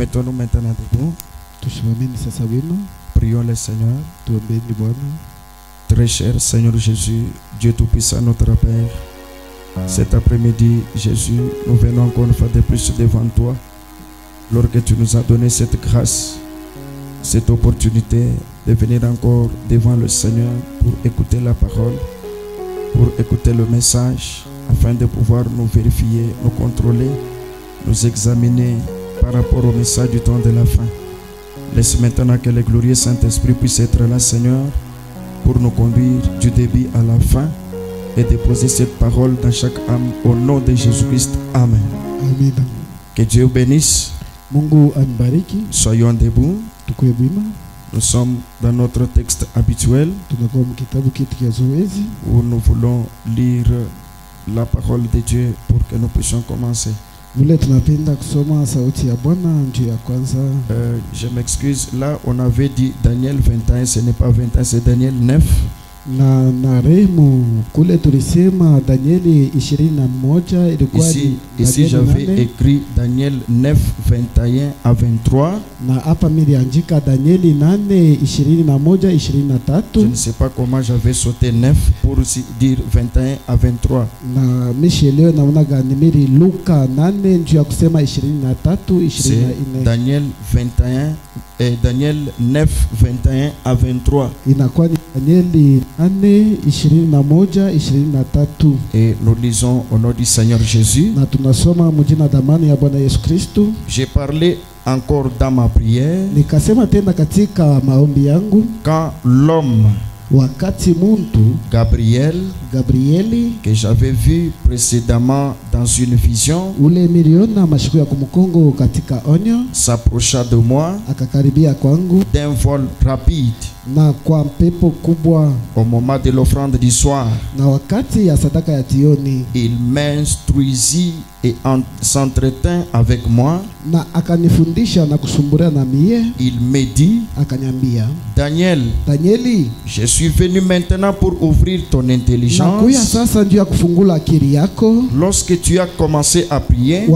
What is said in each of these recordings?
Mettons-nous maintenant debout. Prions le Seigneur. Très cher Seigneur Jésus, Dieu Tout-Puissant, notre Père. Cet après-midi, Jésus, nous venons encore une fois de plus devant toi. Lorsque tu nous as donné cette grâce, cette opportunité de venir encore devant le Seigneur pour écouter la parole, pour écouter le message, afin de pouvoir nous vérifier, nous contrôler, nous examiner par rapport au message du temps de la fin. Laisse maintenant que le glorieux Saint-Esprit puisse être là, Seigneur, pour nous conduire du début à la fin et déposer cette parole dans chaque âme au nom de Jésus-Christ. Amen. Amen. Que Dieu bénisse. Soyons debout. Nous sommes dans notre texte habituel où nous voulons lire la parole de Dieu pour que nous puissions commencer. Je m'excuse, là on avait dit Daniel 21, ce n'est pas 21, c'est Daniel 9. Ici j'avais écrit Daniel 9, 21 à 23. Je ne sais pas comment j'avais sauté 9 pour dire 21 à 23. C'est Daniel 21 et Daniel 9, 21 à 23. Et nous lisons au nom du Seigneur Jésus. J'ai parlé encore dans ma prière quand l'homme Gabriel, que j'avais vu précédemment dans une vision, s'approcha de moi d'un vol rapide au moment de l'offrande du soir. Il m'instruisit et s'entretint avec moi. Il me dit, Daniel, je suis venu maintenant pour ouvrir ton intelligence. Lorsque tu as commencé à prier,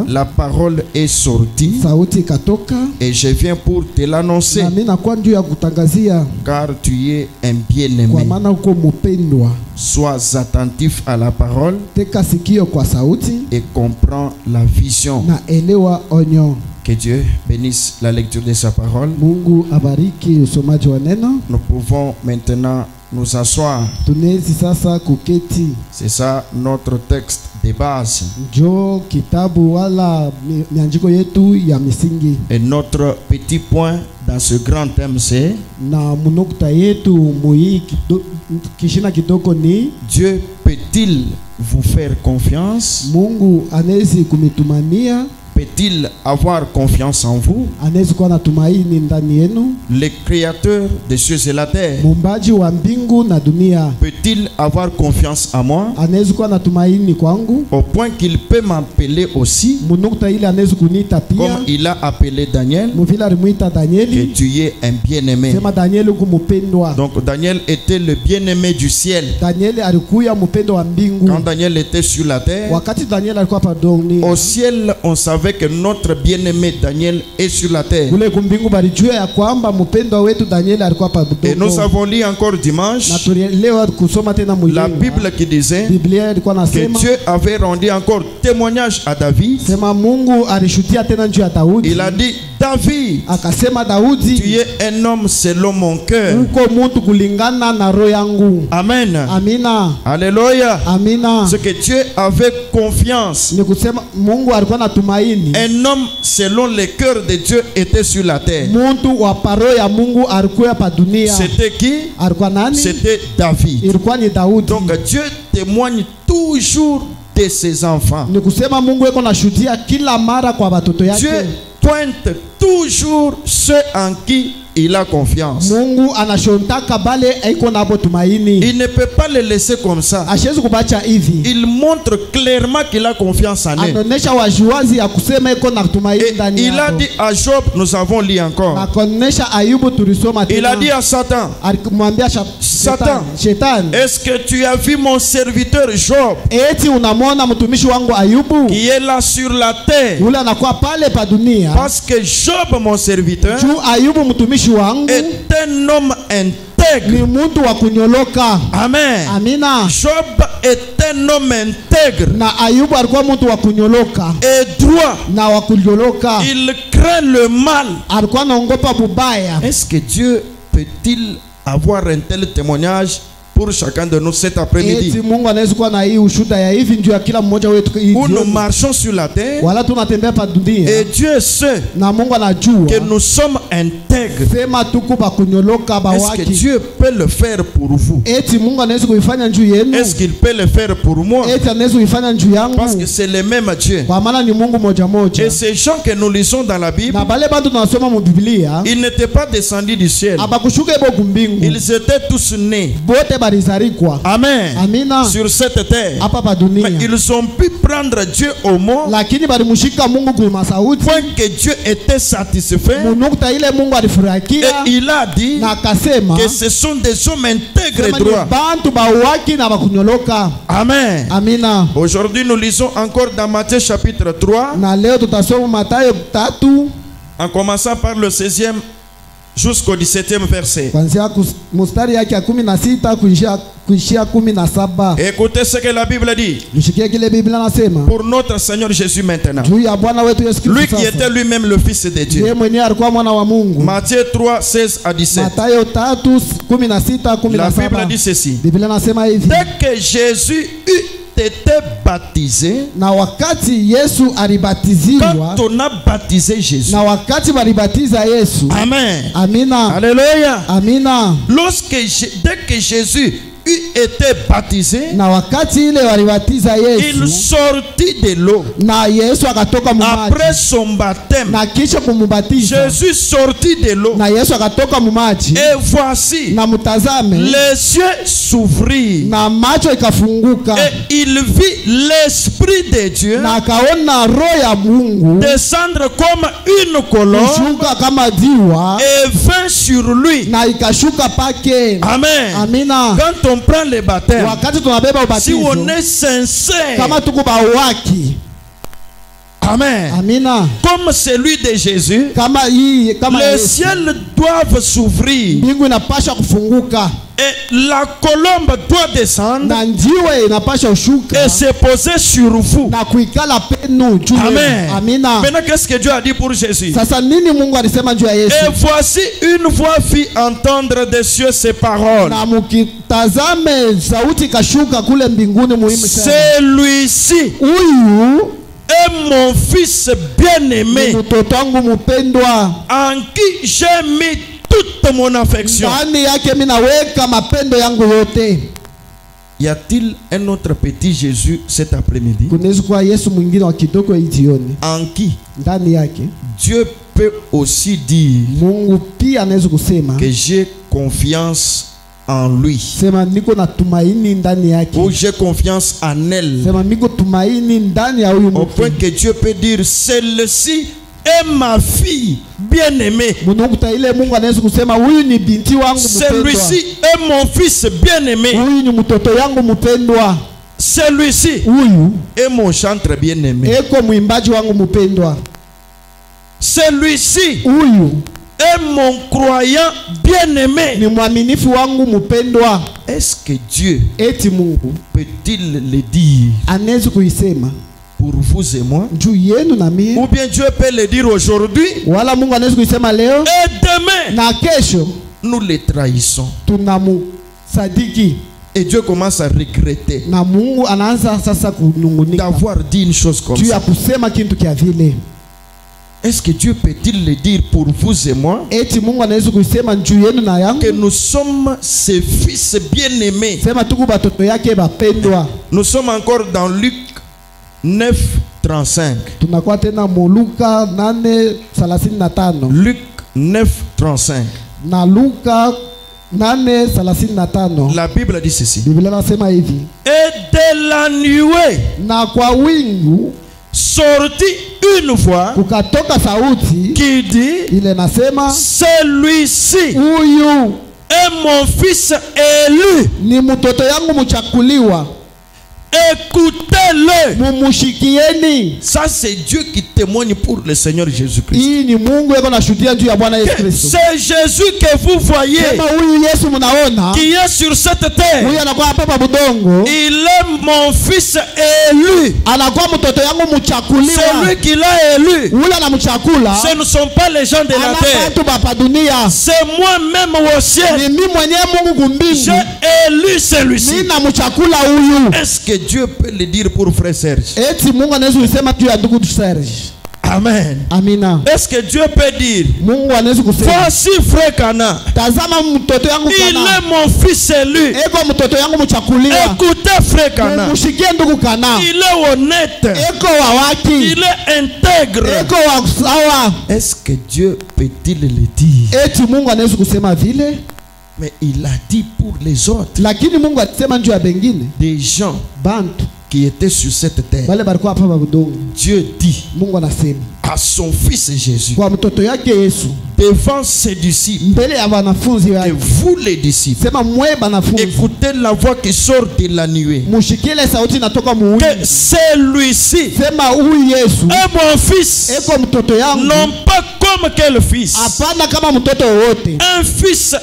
la parole est sortie et je viens pour te l'annoncer, car tu es un bien-aimé. Sois attentif à la parole et comprends la vision. Que Dieu bénisse la lecture de sa parole. Nous pouvons maintenant nous asseoir. C'est ça notre texte de base. Et notre petit point dans ce grand thème, c'est Dieu peut-il vous faire confiance? Peut-il avoir confiance en vous? Le créateur des cieux et la terre peut-il avoir confiance en moi au point qu'il peut m'appeler aussi, comme il a appelé Daniel, que tu es un bien-aimé? Donc Daniel était le bien-aimé du ciel. Quand Daniel était sur la terre, au ciel on savait que notre bien-aimé Daniel est sur la terre. Et nous avons lu encore dimanche la Bible qui disait que Dieu avait rendu encore témoignage à David. Il a dit, David, tu es un homme selon mon cœur. Amen. Alléluia. C'est que Dieu avait confiance. Un homme selon le cœur de Dieu était sur la terre. C'était qui? C'était David. Donc Dieu témoigne toujours de ses enfants. Dieu pointe toujours ceux en qui il a confiance. Mungu anashontaka bale iko nabo tumaini. Il ne peut pas le laisser comme ça. Ashezi kubacha hivi. Il montre clairement qu'il a confiance en eux. Anaonesha waziwazi ya kusema iko na tumaini ndani yao. Il a dit à Job, nous avons lu encore. Anaonesha Ayubu tulisoma tena. Il a dit à Satan, alimwambia Satan, est-ce que tu as vu mon serviteur Job? Eti unamwona mtumishi wangu Ayubu? Qui est là sur la terre. Yule anakuwa pale pa dunia. Parce que Job, mon serviteur, Ayubu mtumishi wangu est un homme intègre. Ni mtu wa kunyoloka. Amen. Amina. Job est un homme intègre. Na Ayubu alikuwa mtu wa kunyoloka. Et droit. Na wa kunyoloka. Il craint le mal. Alikuwa anaogopa bubaya. Est-ce que Dieu peut-il avoir un tel témoignage pour chacun de nous cet après-midi? Mungu anaweza kuwa na hii ushuhuda ya hivi ndio kila mmoja wetu. Où nous marchons sur la terre. Wala tunatembea pa dunia. Et Dieu sait na Mungu anajua que nous sommes intègres. Sema tuko ba kunyoloka ba waki. Est-ce que Dieu peut le faire pour vous? Eti Mungu anaweza kuifanya juu yenu. Est-ce qu'il peut le faire pour moi? Eti anaweza kuifanya juu yangu. Parce que c'est le même Dieu. Kwa maana ni Mungu moja moja. Et ces gens que nous lisons dans la Bible, na bale bantu tunasoma mu Biblia, ils n'étaient pas descendus du ciel. Abakushuka ebo kumbingu. Ils étaient tous nés. Bote barizarikwa. Amen. Amina. Sur cette terre. Mais ils ont pu prendre Dieu au mot. Lakini balimushika Mungu kwa sauti. Point que Dieu était satisfait. Munukta ile Mungu alifurahikia. Et il a dit na akasema que ce sont des hommes intègres et droits. Bantu bawaki na bakunyoloka. Amen. Amina. Aujourd'hui nous lisons encore dans Matthieu chapitre 3. Na leo tutasoma Mathayo 3. En commençant par le 16e jusqu'au 17e verset. Kuanzia mstari yake ya 16 kuishia 17. Écoutez ce que la Bible dit. Mshikie kile Biblia nasema. Pour notre Seigneur Jésus maintenant. Juu ya Bwana wetu Yesu Kristo. Lui qui était lui-même le fils de Dieu. Yeye mwenyewe alikuwa mwana wa Mungu. Matthieu 3 16 à 17. Mathayo 3:16 17. La Bible dit ceci. Biblia nasema hivi. Dès que Jésus était baptisé, na wakati Yesu alibatiziwa, quand on a baptisé Jésus, na wakati walibatiza Yesu, amen, amina, alléluia, amina, dès que Jésus eut été baptisé, na wakati ile walibatiza Yesu, il sortit de l'eau. Na Yesu akatoka mu maji. Après son baptême, na kisha kumubatiza, Jésus sortit de l'eau. Na Yesu akatoka mu maji. Et voici, na mutazame, les cieux s'ouvrirent. Na macho ikafunguka. Et il vit l'esprit de Dieu. Na akaona roho ya Mungu descendre comme une colonne. Kushuka kama diwa. Et vint sur lui. Na ikashuka pake. Amen. Amina. Quand on prend le baptême, si on est sincère, amen, amina, comme celui de Jésus, les ciels doivent s'ouvrir et la colombe doit descendre et se poser sur vous. Amen. Amina. Maintenant, qu'est-ce que Dieu a dit pour Jésus? Et voici une voix fit entendre des cieux ces paroles. Celui-ci est mon fils bien-aimé, en qui j'ai mis toute mon affection. Y a-t-il un autre petit Jésus cet après-midi en qui Dieu peut aussi dire que j'ai confiance en lui, ou j'ai confiance en elle, au point que Dieu peut dire celle-ci est ma fille bien-aimée, celui-ci est mon fils bien-aimé, celui-ci est mon chantre bien-aimé, celui-ci est mon croyant bien-aimé. Est-ce que Dieu peut-il le dire pour vous et moi? Ou bien Dieu peut le dire aujourd'hui et demain nous les trahissons et Dieu commence à regretter d'avoir dit une chose comme ça. Est-ce que Dieu peut-il le dire pour vous et moi que nous sommes ses fils bien-aimés? Nous sommes encore dans Luc 9, 35. Luc 9, 35. Na Luka 8:35. La Bible dit ceci. Biblia nasema hivi. Et de la nuée Na kwa wingu sortit une voix kukatoka sauti qui dit, ile nasema, celui-ci huyu est mon fils élu, ni mtoto yangu mchakuliwa, écoutez-le. mumushikieni. Ça c'est Dieu qui témoigne pour le Seigneur Jésus-Christ. Hii ni Mungu yako nashuhudia juu ya Bwana Yesu Kristo. C'est Jésus que vous voyez Sema huyu Yesu mnaona qui est sur cette terre. huyu anakuwa hapa pa budongo, Il est mon fils élu. anakuwa mtoto yangu mchakuliwa. Celui qui l'a élu, Ule anamchakula ce ne sont pas les gens de la ana terre. watu hapa dunia, C'est moi-même au ciel. ni mimi mwenyewe Mungu kumbingu, J'ai élu celui-ci. mimi namchakula huyu. Est-ce que Dieu peut le dire pour frère Serge? Eti Mungu anaweza kusema juu ya ndugu Serge. Amen. Amina. Est-ce que Dieu peut dire, Mungu anaweza kusema, voici frère Cana, tazama mtoto yangu il Kana, est mon fils élu. eko mtoto yangu mchakuliwa. Écoutez frère Cana, Mushikie ndugu Kana, il est honnête, eko wa waki, il est intègre. eko wa sawa. Est-ce que Dieu peut-il le dire? Eti Mungu anaweza kusema vile, Mais il a dit pour les autres, lakini Mungu alisema juu ya bengine des gens bantu qui étaient sur cette terre. wale balikuwa hapa pa budongo. Dieu dit Mungu anasema à son fils Jésus, kwa mtoto yake Yesu devant ses disciples, mbele ya wanafunzi et wake, vous les disciples, sema mwe banafunzi, écoutez la voix qui sort de la nuée. mushikile sauti natoka muuni, Que celui-ci sema huyu Yesu est mon fils, eko mtoto yangu, non pas comme quel fils, hapana kama mtoto wote, un fils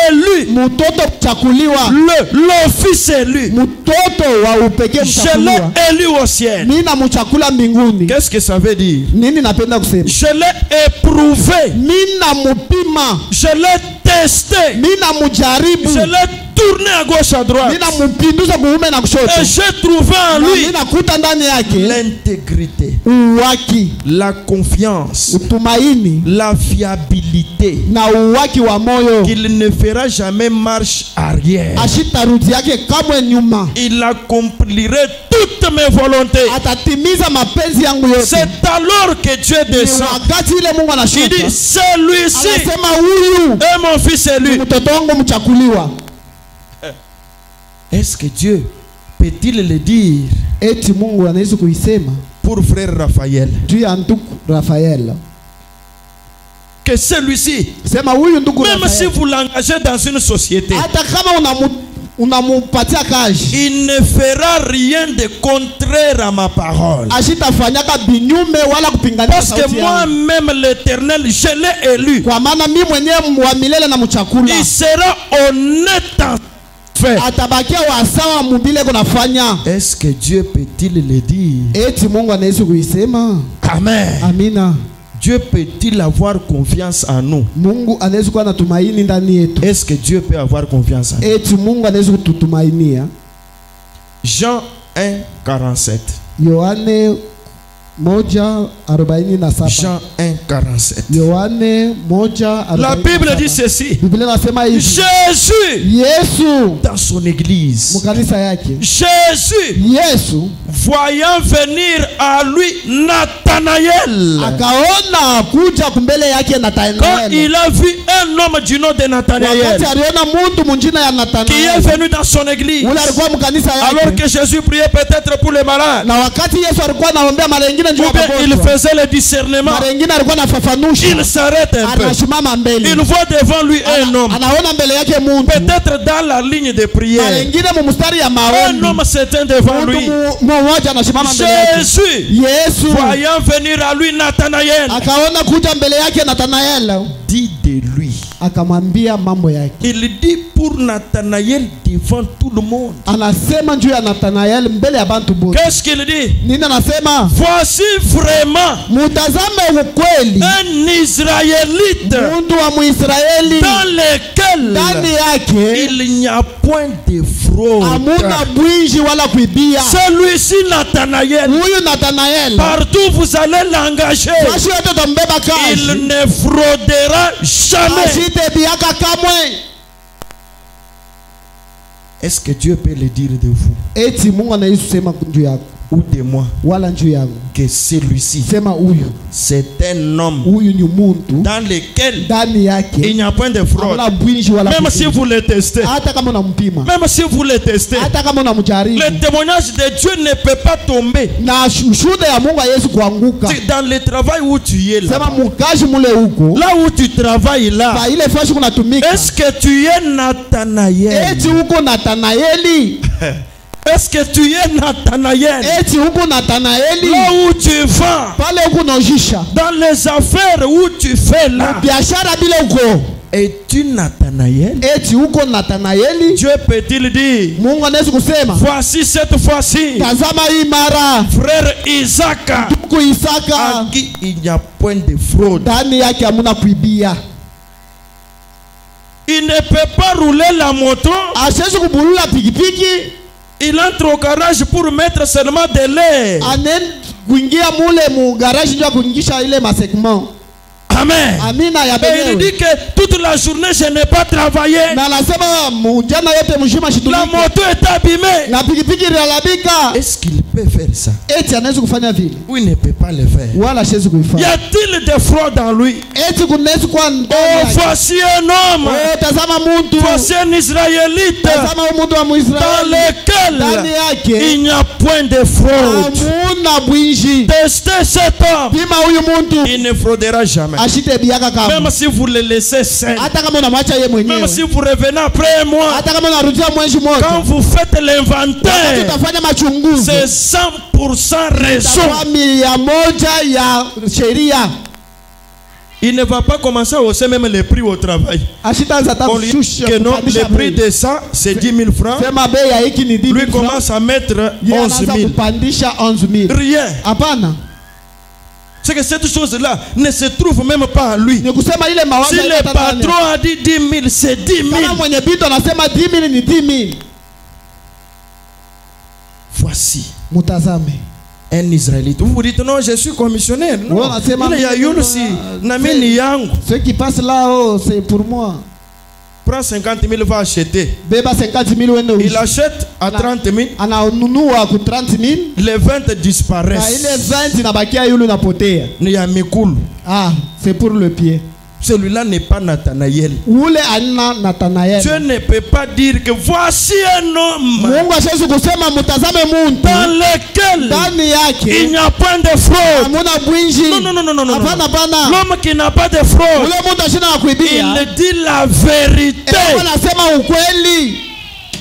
élu, mtoto mchakuliwa, le fils élu. mtoto wa upekee Je mchakuliwa. l'ai élu au ciel. Mimi namchakula mbinguni. Qu'est-ce que ça veut dire? Nini napenda kusema? Je l'ai éprouvé, Mimi namupima, je l'ai testé, mimi namujaribu, je l'ai tourné à gauche à droite, mimi nampinduza kuume na kushoto, et j'ai trouvé en na lui mimi nakuta ndani yake l'intégrité, uwaki, la confiance, utumaini la fiabilité, na uwaki wa moyo. qu'il ne fera jamais marche arrière. Ashitarudi yake kamwe nyuma, Il accomplirait toutes mes volontés. atatimiza mapenzi yangu yote. C'est alors que Dieu Ni descend. wakati ile Mungu Il anashuka, dit, celui-ci anasema huyu est mon fils ni élu. mtoto wangu mchakuliwa. Est-ce que Dieu peut-il le dire Eti Mungu anaweza kuisema pour frère Raphaël? juu ya ndugu Rafael, Que celui-ci, sema huyu ndugu même si Rafael, vous l'engagez dans une société, hata kama unamupatia kazi, il ne fera rien de contraire à ma parole. ashitafanyaka binyume wala kupingania Parce que sauti yangu. moi-même, l'Éternel, je l'ai élu. Kwa maana mimi mwenyewe wa milele na mchakula, Il sera honnête en fait. atabakia wasawa mubile kunafanya. Est-ce que Dieu peut-il le dire? Eti Mungu anaweza kuisema. Amen. Amina. Dieu peut-il avoir confiance en nous? Mungu anaweza kuwa na tumaini ndani yetu. Est-ce que Dieu peut avoir confiance en nous? Eti Mungu anaweza kututumainia. Jean 1:47. Yohane 1:47. Jean 1:47. Yohane 1:47. La Bible dit ceci. Biblia nasema hivi. Jésus, Yesu dans son église, mkanisa yake. Jésus, Yesu voyant venir à lui Nathanaël, akaona kuja kumbele yake quand Nathanael. il a vu un homme du nom de Nathanaël Wakati aliona mtu mwingine ya qui est Nathanael. venu dans son église, Ule alikuwa mkanisa alors yake. que Jésus priait peut-être pour les malades, Na wakati Yesu alikuwa anaombea mara nyingine juu ou ya bien il magonjwa. faisait le discernement, Mara nyingine alikuwa anafafanusha. il s'arrête un peu. Anasimama mbele. Il voit devant lui un homme, Anaona mbele yake mtu. peut-être dans la ligne de Mara prière. nyingine mumstari ya Un maombi. homme s'éteint devant Mtu lui. mmoja anasimama mbele yake. Jésus, Yesu voyant venir à lui Nathanaël, akaona kuja mbele yake Nathanael, dit de lui. akamwambia mambo yake. Il dit pour Nathanaël devant tout le monde. Anasema juu ya Nathanael mbele ya bantu bote. Qu'est-ce qu'il dit? Nini anasema? Voici vraiment Mutazame ukweli, un Israélite mtu wa Muisraeli dans lequel ndani yake il n'y a point de fraude. hamuna bwinji wala kuibia. Celui-ci Nathanaël, Huyu Nathanael partout vous allez l'engager, basi yote tambeba il kazi, ne fraudera jamais. asitebiaka kamwe. Est-ce que Dieu peut le dire de vous? Eti Mungu anaweza kusema juu yako. ou de moi, wala njuu yangu. que celui-ci, Sema huyu. c'est un homme Huyu ni muntu. dans lequel Ndani yake. il n'y a point de fraude. Hamuna bwinji wala Même si vous le testez, hata kama unampima. même si vous le testez, Hata kama unamjaribu. le témoignage de Dieu ne peut pas tomber Na shuhuda ya Mungu haiwezi kuanguka. dans le travail où tu es là. Sema mukaji mule huko. Là où tu travailles là, Ba ile fashi kunatumika. est-ce que tu es Nathanaël? Eti huko Nathanaeli. Est-ce que tu es Nathanaël? Eti huko Nathanaeli. Là où tu vas, Pale huko naojisha. dans les affaires où tu fais là, Biashara bila huko. es-tu Nathanaël? Eti huko Nathanaeli. Dieu peut-il dire, Mungu anaweza kusema, voici cette fois-ci, tazama hii mara frère Isaac, ndugu Isaka, à qui il n'y a point de fraude. ndani yake hamuna kuibia. Il ne peut pas rouler la moto. Asiwezi kubulula pikipiki. Il entre au garage pour mettre seulement de l'air. Anen kuingia mule mu garage ndio kuingisha ile masegment. Amen. Amina ya Et il benyewe. dit que toute la journée je n'ai pas travaillé. Na anasema mjana yote mshima La shitumika. moto est abîmée. Na pikipiki inalabika. Est-ce qu'il peut faire ça? Eti anaweza kufanya vile. Ou il ne peut pas le faire? Wala siwezi Y kuifanya. a-t-il des fraudes en lui? Eti kunaweza kuwa Oh, ndani. voici un homme. Oh, tazama mtu. Voici un Israélite Tazama mtu wa dans Muisraeli. Ndani lequel yake il n'y a point de fraude. hamuna bwinji. Testez cet homme. Pima huyu mtu. Il ne fraudera jamais. Ashite biaka kama. Même si vous le laissez seul. Hata kama unamwacha yeye Même mwenyewe. si vous revenez après moi. Hata kama unarudia mwezi Quand mmoja. vous faites l'inventaire, Tutafanya machunguzi. c'est 100% raison. Itakuwa 100% ya sheria. Il ne va pas commencer à hausser même les prix au travail. Ashitaanza hata On lui dit kushusha que non, kupandisha le prix bei. de ça, c'est 10 000 francs. Sema bei ya hiki ni 10 Lui 000 francs. commence à mettre Yeye 11 anaanza 000. kupandisha 11 000. Rien. Hapana. C'est que cette chose-là ne se trouve même pas en lui. Ni kusema ile mawazo Si le yanaleta ndani. patron a dit 10 000, c'est 10 Kama 000. mwenye bito anasema 10 000 ni 10 000. Voici Mutazame. un Israélite. Vous vous dites non, je suis commissionnaire. Non. Ouais, c'est ma- Il y a une si. Namini Yang. Ce qui passe là, oh, c'est pour moi. Prends 50 000, va acheter. Beba 50 000 wende Il ushi. achète à 30 000. Ananunua ku 30 000. Les 20 Na disparaissent. ile 20 inabakia yule unapotea. Il y a Mikul. Ah, c'est pour le pied. Celui-là n'est pas Nathanaël. Ule anna Nathanael. Dieu ne peut pas dire que voici un homme Mungu asiwezi kusema mutazame muntu dans lequel ndani il yake n'y a point de fraude. hamuna bwinji. Non, non, non, non, non, non. Hapana, hapana. L'homme qui n'a pas de fraude, Ule muntu ashina na kuibia. il dit la vérité. Anasema ukweli.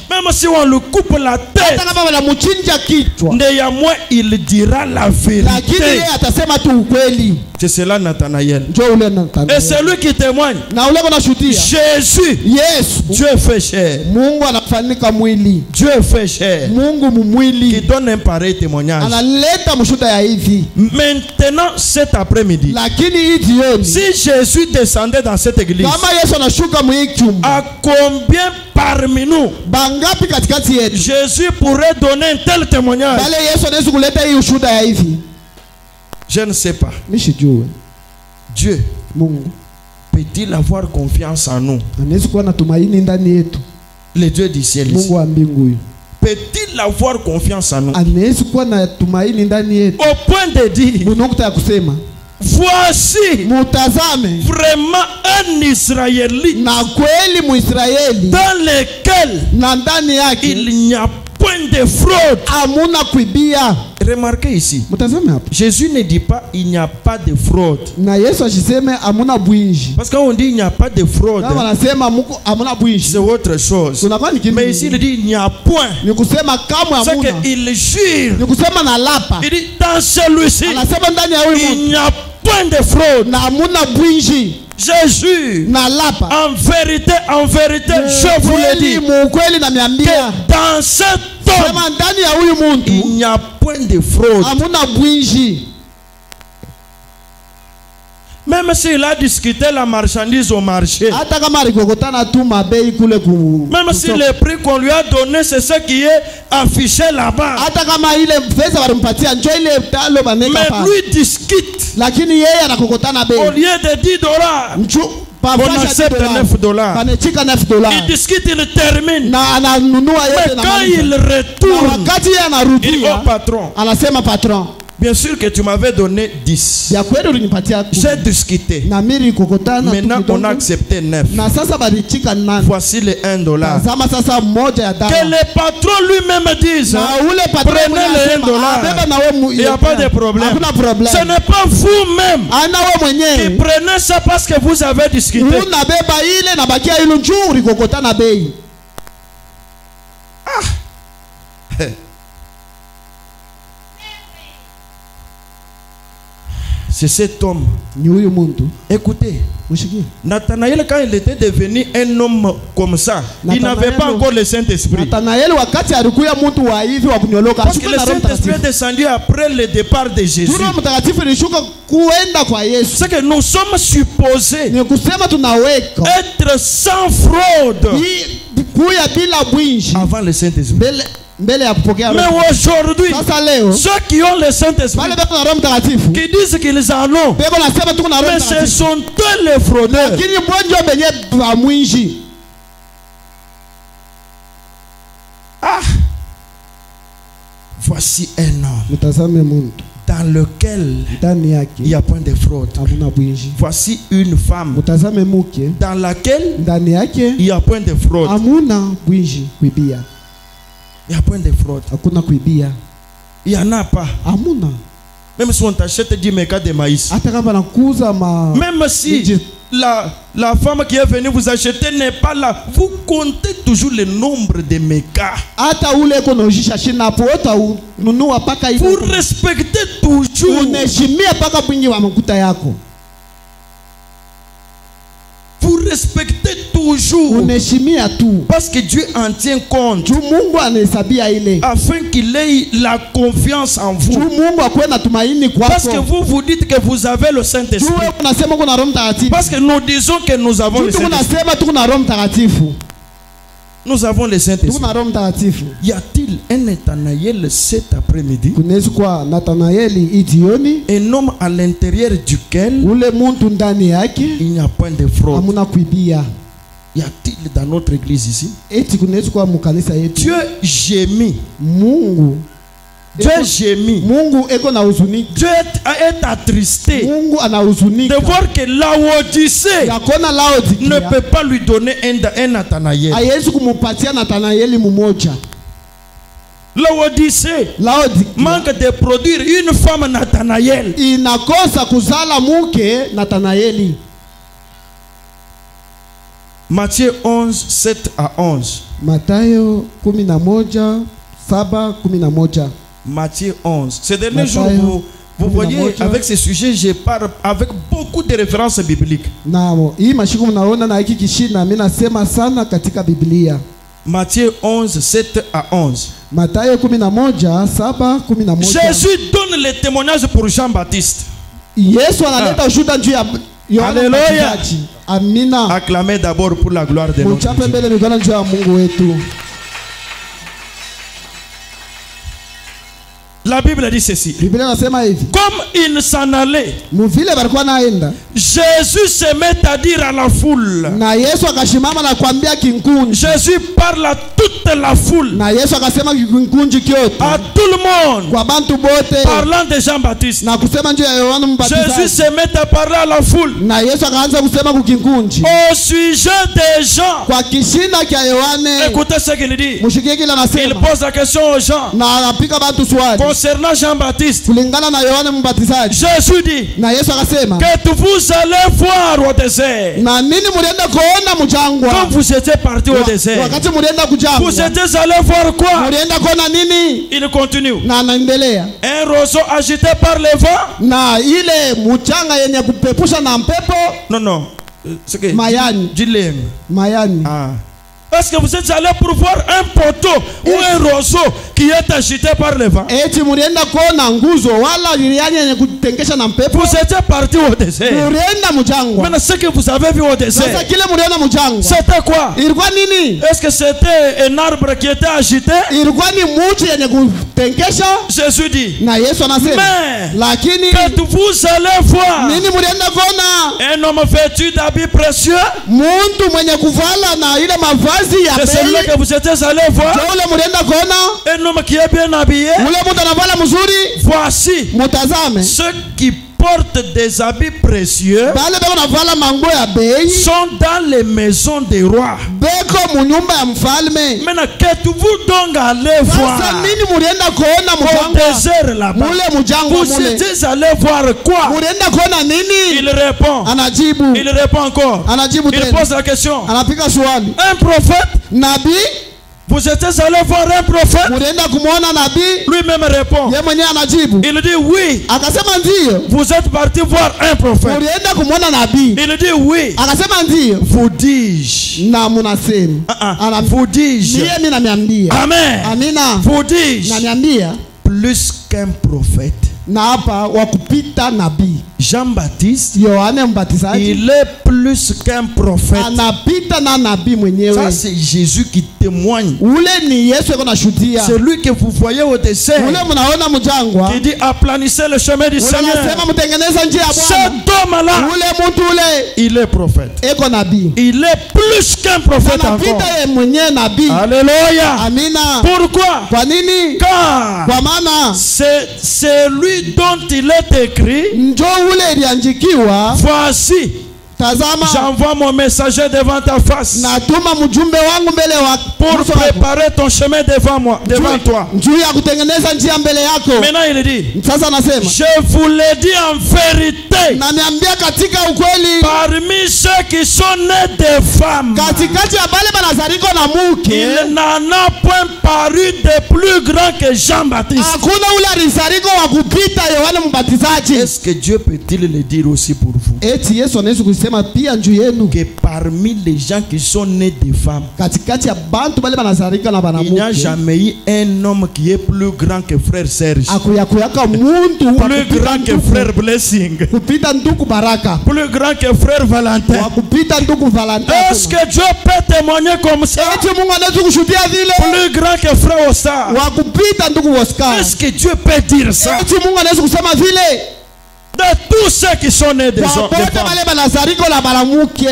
Même si on lui coupe la tête, Hata kama wanamuchinja kichwa. néanmoins il dira la Lakini vérité. yeye atasema tu ukweli. C'est cela Nathanaël. Njoo ule Et Nathanael. c'est lui qui témoigne. Na ule kuna shuhudia. Jésus, Yesu. Dieu fait chair. Mungu anafanyika mwili. Dieu fait chair. Mungu Qui mumwili. donne un pareil témoignage. Analeta mshuhuda ya hivi. Maintenant, cet après-midi, Lakini hii jioni si Jésus descendait dans cette église, kama Yesu anashuka mwiki chumba. à combien parmi nous Bangapi katikati yetu? Jésus pourrait donner un tel témoignage? Bale Yesu anaweza kuleta hii ushuhuda ya hivi. Je ne sais pas. Nishijue. Dieu Mungu peut-il avoir confiance en nous? anaweza kuwa na tumaini ndani yetu. Le Dieu du ciel ici. Mungu wa mbingu huyu Peut-il avoir confiance en nous? anaweza kuwa na tumaini ndani yetu. Au point de dire, Munukta ya kusema voici mutazame vraiment un Israélite na kweli Muisraeli dans lequel na ndani yake il n'y a point de fraude. hamuna kuibia. Remarquez ici, Mutazame hapa. Jésus ne dit pas il n'y a pas de fraude. Na Yesu asiseme hamuna bwinji. Parce que quand on dit il n'y a pas de fraude, Kama anasema muko hamuna bwinji. c'est autre chose. Tunakuwa ni Mais ici il dit il n'y a point. ni kusema kamwe C'est hamuna. qu'il jure. Ni kusema na lapa. Il dit dans celui-ci, Anasema ndani ya huyu il mtu n'y a point de fraude. na hamuna bwinji Jésus, na lapa. en vérité, je vous le dis, Mukweli na miambia. que dans cet homme, Sema ndani ya huyu il muntu n'y a point de fraude. hamuna bwinji. Même s'il a discuté la marchandise au marché, Hata kama alikokotana tu mabei kule ku. même si le prix qu'on lui a donné, c'est ce qui est affiché là-bas. Hata kama ile pesa walimpatia njoo ile talo baneka Mais pa. lui discute. Lakini yeye anakokotana Au bei. lieu de $10, On accepte $9. banechika $9. Il discute, il termine. na ananunua yote. Mais quand il retourne, wakati il dit anarudia au patron, anasema patron, bien sûr que tu m'avais donné 10. ya kweli ulinipatia 10. J'ai discuté. na mimi kokotana. Maintenant on a accepté 9. na sasa balichika 9. Voici les $1. Tazama sasa moja ya dawa. Que le patron lui-même dise, na ule patron prenez les $1. Il n'y a pas de problème. Hakuna problème. Ce n'est pas vous-même ana wewe qui mwenyewe prenez ça parce que vous avez discuté. unabeba ile na bakia ile njoo ulikokotana bei. C'est cet homme. Ni huyu muntu. Écoutez, Mshiki. Nathanaël, quand il était devenu un homme comme ça, il n'avait pas encore le Saint-Esprit. Nathanaël wakati alikuwa mtu wa hivi wa kunyoloka. Parce que le Saint-Esprit est descendu après le départ de Jésus. Roho Mtakatifu ilishuka kuenda kwa Yesu. C'est que nous sommes supposés Ni kusema tunaweka être sans fraude kuya bila bwinji avant le Saint-Esprit. mbele ya kupokea Mais roho. aujourd'hui, Sasa leo ceux qui ont le Saint-Esprit, wale beko na Roho Mtakatifu qui disent qu'ils en ont, beko nasema tuko na Roho mais ce Mtakatifu. sont eux les fraudeurs. Lakini bonjo benye ba mwinji. Voici un homme Mtazame muntu dans lequel ndani yake il n'y a point de fraude. hamuna bwinji. Voici une femme Mtazame muke dans laquelle ndani yake il n'y a point de fraude. hamuna bwinji kuibia. Il n'y a point de fraude. Hakuna kuibia. Il n'y en a pas. Hamuna. Même si on t'achète 10 mégas de maïs. Hata kama nakuza Même si la femme qui est venue vous acheter n'est pas là, vous comptez toujours le nombre de mégas. hata ule kono ujisha shina pota ununua paka hivi. Vous respectez toujours. Unaheshimia paka bwingi wa makuta yako. Vous respectez toujours. Unaheshimia tu. Parce que Dieu en tient compte. Tu Mungu anahesabia ile. Afin qu'il ait la confiance en vous. Tu Mungu akuwe na tumaini kwako. Parce que vous vous dites que vous avez le Saint-Esprit. Tu unasema kuna Roho Mtakatifu. Parce que nous disons que nous avons le Tu Saint-Esprit. unasema tuko na Roho Mtakatifu. Nous avons le Saint-Esprit. Tuko na Roho Mtakatifu. Y a-t-il un Nathanaël cet après-midi? Kunaweza kuwa Nathanaeli ijioni. Un homme à l'intérieur duquel Ule muntu ndani yake il n'y a point de fraude. hamuna kuibia. Y a-t-il dans notre église ici? Eti kunaweza kuwa mukanisa yetu. Dieu gémit. Mungu. Dieu gémit. Mungu eko na huzuni. Dieu est attristé Mungu anahuzunika. de voir que Laodicée Yakona Laodikia ne peut pas lui donner un Nathanaël. haiwezi kumupatia Nathanaeli mmoja. Laodicée Laodikia manque de produire une femme Nathanaël. inakosa kuzala muke Nathanaeli. Matthieu 11, 7 à 11. Matayo 11:7-11. Matthieu 11. Ces derniers Matthieu, jours, vous voyez, 11. avec ce sujet, je parle avec beaucoup de références bibliques. Namo hii mashiku mnaona na hiki kishina mimi nasema sana katika Biblia. Matthieu 11, 7 à 11. Matayo 11:7-11. Jésus donne le témoignage pour Jean-Baptiste. Yesu analeta ushuhuda juu ya Yohana Alléluia. Mbatizaji. Amina. Acclamez d'abord pour la gloire de notre Mchape Dieu. mbele mikono juu ya Mungu wetu. La Bible dit ceci. Biblia inasema hivi. Comme il s'en allait, Muvile balikuwa naenda. Jésus se met à dire à la foule. Na Yesu akashimama na kuambia kinkunji. Jésus parle à toute la foule. Na Yesu akasema kinkunji kyote. À tout le monde. Kwa bantu bote. Parlant de Jean-Baptiste. Na kusema njoo ya Yohana Mbatizaji. Jésus se met à parler à la foule. Na Yesu akaanza kusema kukinkunji. Au sujet des gens. Kwa kishina kia Yohane. Écoutez ce qu'il dit. Mushikie kile Il anasema. pose la question aux gens. Na anapika bantu swali. Concernant Jean-Baptiste. Kulingana na Yohana Mbatizaji. Jésus dit. Na Yesu akasema. Que vous allez voir au désert. Na nini mulienda kuona mjangwa? Quand vous étiez parti au désert. Wakati mulienda kujangwa. Vous étiez allé voir quoi? Mulienda kuona nini? Il continue. Na anaendelea. Un roseau agité par le vent. Na ile mchanga yenye kupepusha na mpepo. Non, non. C'est que Mayani. Dilem. Mayani. Ah. Est-ce que vous êtes allé pour voir un poteau ou un roseau qui est agité par le vent? Eti mulienda kuona nguzo wala liliani yenye kutengesha na mpepo. Vous étiez parti au désert. Mulienda mjangwa. Maintenant, ce que vous avez vu au désert, Sasa kile muliona mjangwa. c'était quoi? Ilikuwa nini? Est-ce que c'était un arbre qui était agité? Ilikuwa ni mti yenye tenkesha Jésus dit, na Yesu anasema mais lakini quand vous allez voir nini mlienda kuona un homme vêtu d'habits précieux, muntu mwenye kuvala na ile mavazi ya c'est celui bei, que vous étiez allé voir, ndio ule mlienda kuona un homme qui est bien habillé. ule muntu anavala mzuri, Voici mutazame ceux qui portent des habits précieux bale beko navala mango ya bei sont dans les maisons des rois. beko munyumba ya mfalme. Maintenant, qu'êtes-vous donc allé voir Sasa nini mlienda kuona au mjangwa désert là-bas? mule mjangwa Vous mule? étiez allé voir quoi? Mlienda kuona nini? Il répond. Anajibu, Il répond encore. anajibu Il tena, pose la question. anapiga swali. Un prophète? Nabii, Vous étiez allé voir un prophète? mlienda kumuona nabii? Lui-même répond. Yeye mwenyewe anajibu, Il dit oui. akasema ndio. Vous êtes parti voir un prophète. Mlienda kumuona nabii? Il dit oui. Akasema ndio. Vous dis-je. Na munasema Vous dis-je. ndiye mimi namiambia. Amen. Amina. Vous dis-je. Namiambia Plus qu'un prophète. na hapa wakupita nabii. Jean-Baptiste, Yohane Mbatizaji il est plus qu'un prophète. anapita na nabii Ça, mwenyewe. c'est Jésus qui témoigne. Ule ni Yesu yuko nashuhudia. C'est lui que vous voyez au dessert. Ule mnaona mjangwa. Qui dit aplanissez le chemin du Ule Seigneur. anasema mtengeneza njia ya Bwana. Cet homme-là, Ule mtu ule il est prophète. eko nabii. Il est plus qu'un prophète encore. Anapita yeye mwenyewe nabii. Alléluia. Amina. Pourquoi? Kwa nini? Car Kwa maana c'est lui dont il est écrit. njoo ule iliandikiwa, Voici, tazama j'envoie mon messager devant ta face natuma mjumbe wangu mbele wa pour préparer ton chemin devant moi, devant toi. njuu ya kutengeneza njia mbele yako. Maintenant il dit, Sasa nasema je vous l'ai dit en vérité, naniambia katika ukweli, parmi ceux qui sont nés de femmes, katikati ya bale banazariko na muke il n'en a point paru de plus grand que Jean-Baptiste. hakuna ule alizariko wa kupita Yohane Mbatizaji. Est-ce que Dieu peut-il le dire aussi pour vous? Eti Yesu anaweza kusema pia njuu yenu, Que parmi les gens qui sont nés de femmes, katikati ya bantu bale banazarika na il n'y a banamuke jamais eu un homme qui est plus grand que frère Serge, akuyakuyaka muntu wa plus kupita grand que nduku, frère Blessing, kupita nduku Baraka, plus grand que frère Valentin. wa kupita nduku Valentin. Est-ce que Dieu peut témoigner comme ça? Eti Mungu anaweza kushuhudia vile, Plus grand que frère Oscar. wa kupita nduku Oscar. Est-ce que Dieu peut dire ça? Eti Mungu anaweza kusema vile De tous ceux qui sont nés des kwa hommes, des bote femmes, bale banazariko na banamuke,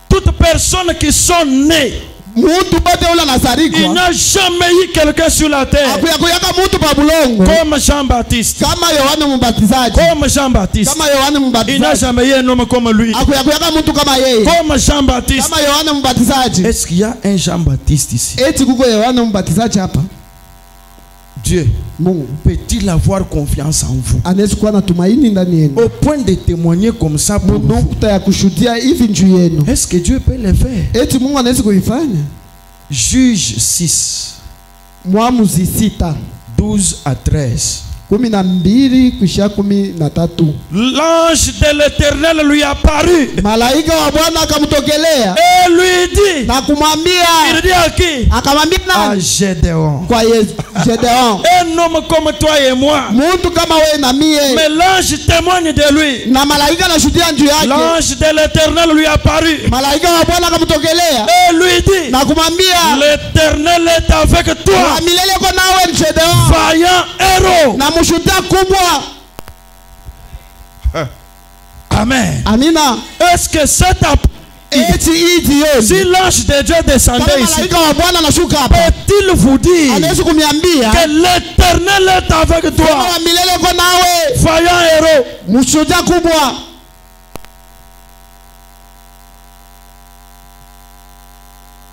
toutes personnes qui sont nées, muntu bote ule il anazarikwa n'y a jamais eu quelqu'un sur la terre akuyakuyaka muntu pa bulongo comme Jean-Baptiste. kama Yohane Mbatizaji, Comme Jean-Baptiste. kama Yohane Il n'y a Mbatizaji, jamais eu un homme comme lui. akuyakuyaka muntu kama yeye, Comme Jean-Baptiste. kama Yohane Mbatizaji. Est-ce qu'il y a un Jean-Baptiste ici? Eti kuko Yohane Mbatizaji hapa. Dieu Mungu peut-il avoir confiance en vous anaweza kuwa na tumaini ndani yenu, au point de témoigner comme ça pour vous? nukta ya kushuhudia hivi njuu yenu. Est-ce que Dieu peut le faire? Eti Mungu anaweza kuifanya. Juge 6, Mwamuzi 6 12 à 13. 12 kushia 13. L'ange de l'Éternel lui apparut Malaika wa Bwana akamtokelea et lui dit, na il kumwambia, dit à qui? akamwambia À nani? Gédéon. Kwa Gedeon, Un homme comme toi et moi. muntu kama wewe na mie. Mais l'ange témoigne de lui. Na malaika anashuhudia njuu yake. L'ange de l'Éternel lui apparut Malaika wa Bwana akamtokelea et lui dit, na kumwambia, l'Éternel est avec toi, wa milele ko nawe Gedeon, vaillant héros. na mshuhudia kubwa. Amen. Amina. Est-ce que cet après, Eti hii jioni si l'ange de Dieu descendait kama ici, malaika wa Bwana anashuka hapa, peut-il vous dire anaweza kuniambia que l'Éternel est avec kama toi, wa milele ko nawe, vaillant héros? mshuhudia kubwa.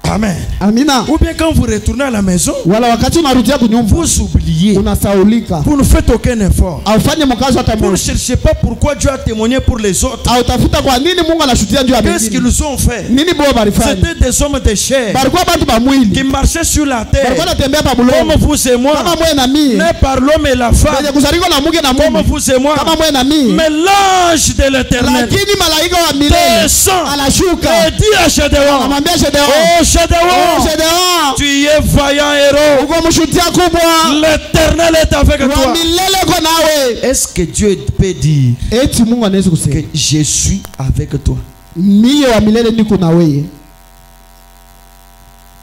Amen. Amina. Ou bien quand vous retournez à la maison, Wala wakati unarudia kunyumba vous oubliez, unasaulika, vous ne faites aucun effort. aufanye mkazo hata Vous ne mmoja, cherchez pas pourquoi Dieu a témoigné pour les autres. autafuta kwa nini Mungu anashuhudia juu ya Qu'est-ce wengine. qu'ils ont fait? Nini bo barifanya? C'était des hommes de chair Balikuwa bantu ba qui mwili, marchaient sur la terre balikuwa natembea pa comme bulongo vous et moi, kama mwe na mie, nés par l'homme et la wenye femme kuzaliwa na mke na comme mume vous et moi. kama mwe na mie. Mais l'ange de l'Éternel Lakini malaika wa milele descend anashuka, et dit à Gédéon, anamwambia Gedeon, oh Gédéon, Gedeon, tu es vaillant héros, uko mshuhudia kubwa, l'Éternel est avec wa toi. milele ko nawe. Est-ce que Dieu peut dire Eti Mungu anaweza kusema que je suis avec toi? mie wa milele niko na wewe.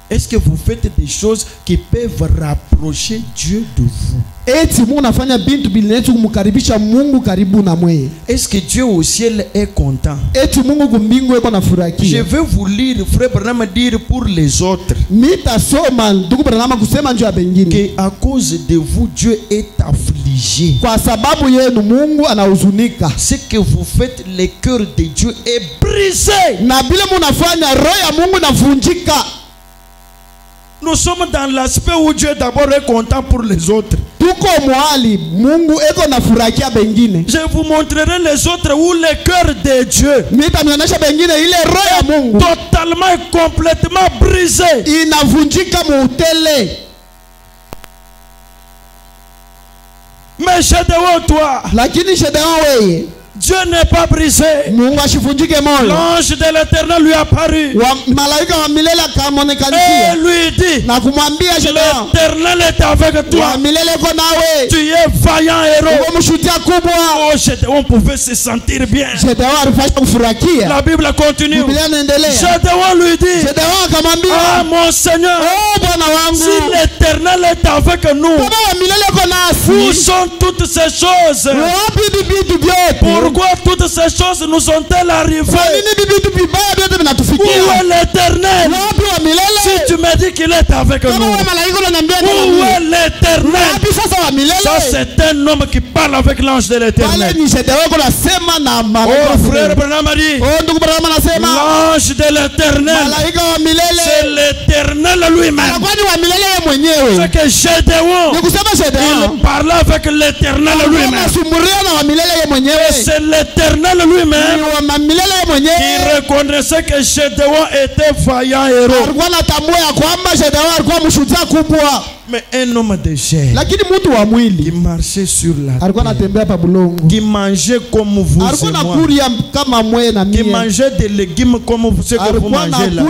Est-ce que vous faites des choses qui peuvent rapprocher Dieu de vous? Eti Mungu nafanya bintu bilineti kumkaribisha Mungu karibu na mweye. Est-ce que Dieu au ciel est content? Eti Mungu kumbingu eko nafurahi. Je vais vous lire, frère Branham dire pour les autres. Nitasoma ndugu Branham kusema njoo ya bengine. Que à cause de vous Dieu est affligé. Kwa sababu yenu Mungu anahuzunika. Ce que vous faites, le cœur de Dieu est brisé. Na bila munafanya roho ya Mungu navunjika. Nous sommes dans l'aspect où Dieu d'abord est content pour les autres. Tuko mwali Mungu eko nafurahikia bengine. Je vous montrerai les autres où le cœur de Dieu nitamwonyesha bengine ile roho ya Mungu totalement et complètement brisé. Inavunjika muutele. Mais chez toi, lakini Gedeon weye Dieu n'est pas brisé. Mungu ashivunjike moyo. L'ange de l'Éternel lui apparut. Malaika wa milele akamonekanikia. Et lui dit, na kumwambia Gedeon, l'Éternel est avec toi. Wa milele ko nawe. Tu es vaillant héros. Uko mshutia kubwa. Oh, Gedeon pouvait se sentir bien. Gedeon alifanya kufurahikia. La Bible continue. Biblia inaendelea. Gedeon lui dit, Gedeon akamwambia, ah mon Seigneur, oh Bwana wangu, si l'Éternel est avec nous, kama wa milele ko nasi, où sont toutes ces choses? wapi vitu vyote? Pourquoi toutes ces choses nous sont-elles arrivées? Où est l'Éternel? Si tu me dis qu'il est avec nous, où est l'Éternel? Ça c'est un homme qui parle avec l'ange de l'Éternel. Oh frère Branham a dit, l'ange de l'Éternel, c'est l'Éternel lui-même. C'est que Gédéon, il parlait avec l'Éternel lui-même. C'est l'Éternel lui-même qui reconnaissait que Gédéon était vaillant héros. Mais un homme de chair qui marchait sur la terre, qui mangeait comme vous et moi, qui mangeait des légumes comme ce que vous mangez là.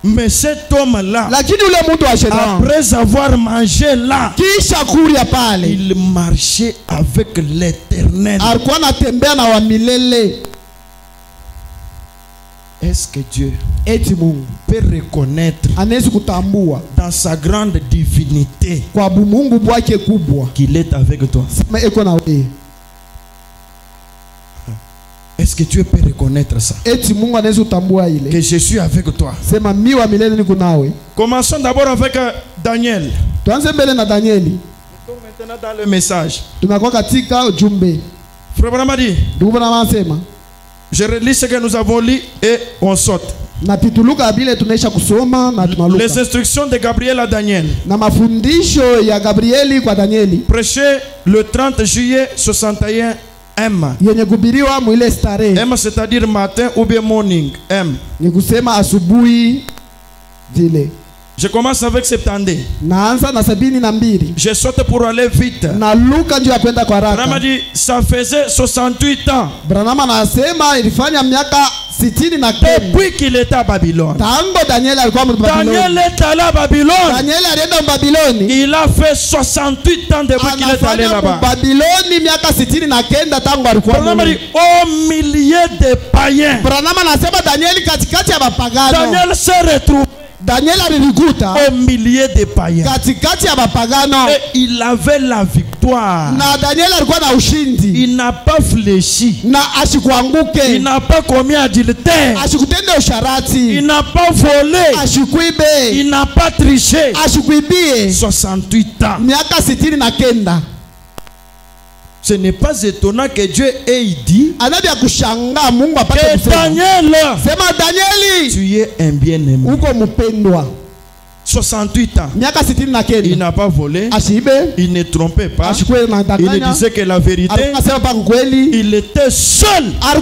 Mais cet homme-là, après avoir mangé là, il marchait avec l'Éternel. Est-ce que Dieu peut reconnaître dans sa grande divinité qu'il est avec toi? Est-ce que Dieu peut reconnaître ça? Que je suis avec toi. Commençons d'abord avec Daniel. Mettons maintenant dans le message. Frère Branham dit, je relis ce que nous avons lu et on saute. Les instructions de Gabriel à Daniel. Prêché le 30 juillet 61 M. M c'est-à-dire matin ou bien morning. M. Je commence avec 70. Je saute pour aller vite. Branham a dit ça faisait 68 ans depuis qu'il était à Babylone. Daniel est allé à Babylone. Il a fait 68 ans depuis qu'il est allé là-bas. Branham a dit au milieu des païens, Daniel s'est retrouvé au milieu des païens. Et il avait la victoire. Il n'a pas fléchi. Il n'a pas commis adultère. Il n'a pas volé. Il n'a pas triché. 68 ans. Ce n'est pas étonnant que Dieu ait dit que Daniel, tu es un bien-aimé. 68 ans. Il n'a pas volé. Il ne trompait pas. Il ne disait que la vérité. Il était seul au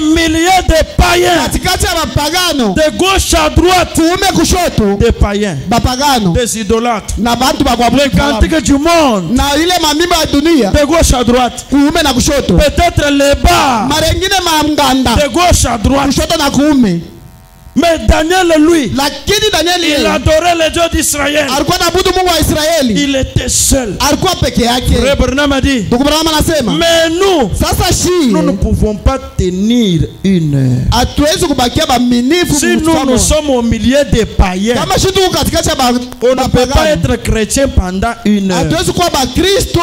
milieu des païens, de gauche à droite, des païens, des idolâtres, les cantiques du monde, de gauche à droite, peut-être les bas, de gauche à droite. Mais Daniel, lui, lakini Danieli il adorait le Dieu d'Israël. alikuwa anaabudu Mungu wa Israeli. Il était seul. Alikuwa peke yake. Frère Branham a dit, Ndugu Branham anasema, mais nous, sasa nous ne pouvons pas tenir une heure. hatuwezi kubakia baaminifu. Si nous sommes au milieu des païens, kama shitu katikati ya on ne peut pas être chrétien pendant une heure. hatuwezi kuwa bakristo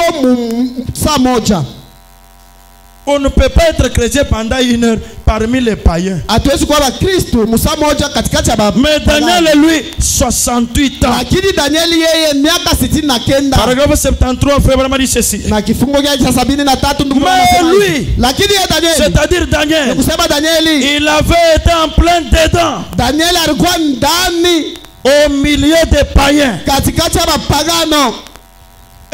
saa moja. On ne peut pas être chrétien pendant une heure parmi les païens. hatuwezi kuwa bakristo musaa moja katikati ya Mais Daniel, lui, 68 ans. lakini Danieli yeye miaka 69. Paragraphe 73, frère Branham dit ceci. na kifungo chake cha 73 ndugu Mais anasema, lui, lakini yeye Danieli, c'est-à-dire Daniel, kusema Danieli, il avait été en plein dedans, Danieli alikuwa ndani au milieu des païens, katikati ya mapagano,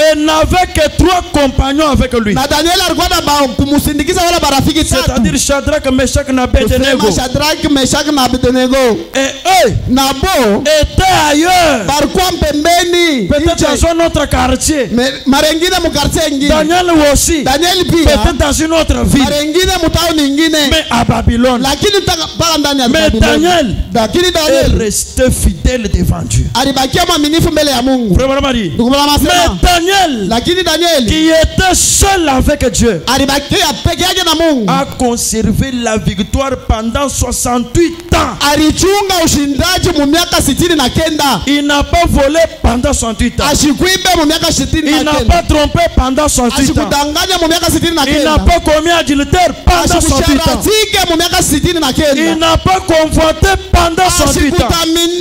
et n'avait que 3 compagnons avec lui. na Danieli alikuwa na kumsindikiza wala marafiki 3, C'est-à-dire Shadrach, Meshach et Abednego. Shadrach, Meshach na Abednego, Et eux nabo étaient ailleurs, balikuwa pembeni, peut-être dans un autre quartier. marengine mu quartier ingine. Daniel aussi, Danieli pia peut-être dans une autre ville, marengine mu town ingine, mais à Babylone. lakini pala ndani ya Mais Babyloni. Daniel lakini est Danieli resté fidèle devant Dieu. alibakia mwaminifu mbele ya Mungu. Frère Branham dit, Ndugu Branham mais anasema, Daniel, lakini Danieli qui était seul avec Dieu, alibakia peke yake na Mungu, a conservé la victoire pendant 68 ans. alichunga ushindaji mu miaka 69. Il n'a pas volé pendant 68 ans. ashikuibe mu miaka 69. Il n'a pas trompé pendant 68 ans. ashikudanganya mu miaka Il n'a 69. pas commis adultère pendant 68 ans. ashikusharatike mu miaka 69. Il n'a pas convoité pendant 68 ans.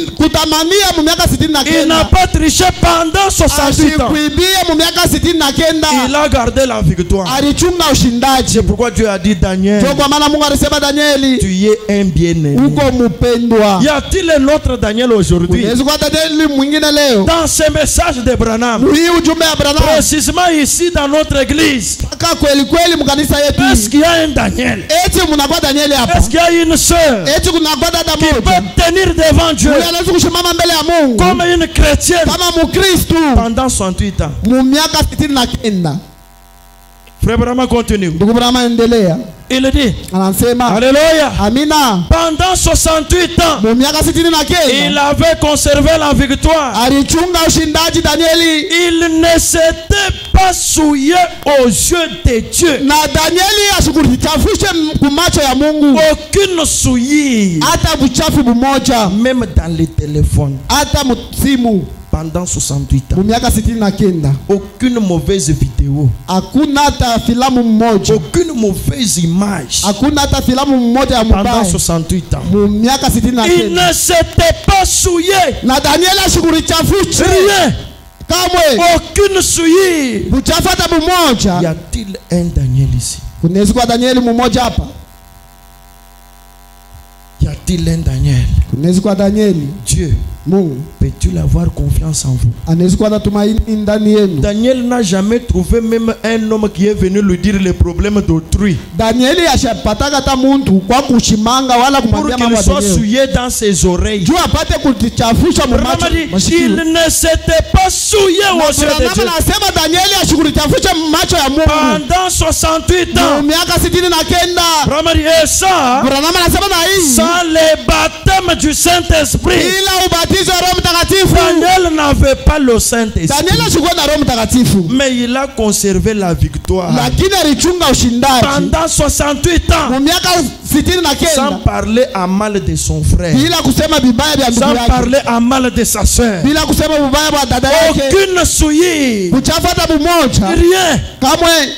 ashikutamania mu miaka 69. Il n'a pas triché pendant 68 ans. ashikuibia mu miaka 69. Il a gardé la victoire. alichunga ushindaji. C'est pourquoi Dieu a dit, Daniel, ndio kwa maana Mungu alisema Danieli, tu es un bien-aimé. uko mpendwa. Y a-t-il un autre Daniel aujourd'hui? unaweza kuwa Danieli mwingine leo Dans ce message de Branham, hii ujumbe ya Branham, précisément ici dans notre église, aka kweli kweli mkanisa yetu, est-ce qu'il y a un Daniel? eti mnakuwa Danieli hapa, Est-ce qu'il y a une sœur eti kunakuwa dada qui moja peut tenir devant Dieu yule anaweza kusimama mbele ya Mungu comme une chrétienne kama Mkristo pendant 68 ans? mu miaka 69. Frère Branham continue. Ndugu Branham endelea, Il dit, anasema Alléluia, amina, pendant 68 ans, mu miaka 69 il avait conservé la victoire. alichunga ushindaji Danieli, Il ne s'était pas souillé aux yeux de Dieu. na Danieli ashikuchafushe kumacho ya Mungu Aucune souillure, hata buchafu bumoja, même dans les téléphones, hata musimu. pendant 68 ans. mu miaka 69 Aucune mauvaise vidéo, hakuna hata filamu mmoja, aucune mauvaise image hakuna hata filamu mmoja ya pendant mubaya 68 ans. mu miaka Il 69. ne s'était pas souillé. na Danieli ashikuchafushe Rien. kamwe Aucune souillure. buchafu hata Y bumoja. a-t-il un Daniel ici? kunaweza kuwa Danieli mmoja hapa, Y a-t-il un Daniel? kunaweza kuwa Danieli. Dieu, Mungu peux-tu avoir confiance en vous? anaweza kuwa na tumaini ndani yenu. Daniel n'a jamais trouvé même un homme qui est venu lui dire les problèmes d'autrui Danieli ashapataka hata muntu kwa kushimanga wala pour kumwambia qu'il mambo soit yenyewe souillé dans ses oreilles. juu apate kujichafusha mu Branham macho dit, masikio. il ne s'était pas souillé aux yeux de Branham Dieu. anasema Danieli ashikuchafusha macho ya Mungu Pendant 68 mu ans. miaka 69. Branham dit, et ça, Branham anasema na hii sans le baptême du Saint-Esprit, ila ubatizo wa Roho Mtakatifu. Daniel n'avait pas le Saint-Esprit. Danieli ashikuwa na Roho Mtakatifu, Mais il a conservé la victoire lakini alichunga ushindaji pendant 68 ans, mu miaka 69 sans parler à mal de son frère, bila kusema vibaya vya ndugu sans yake, parler à mal de sa soeur. bila kusema vibaya vya dada yake, Aucune souillure, buchafu hata bumoja rien. kamwe.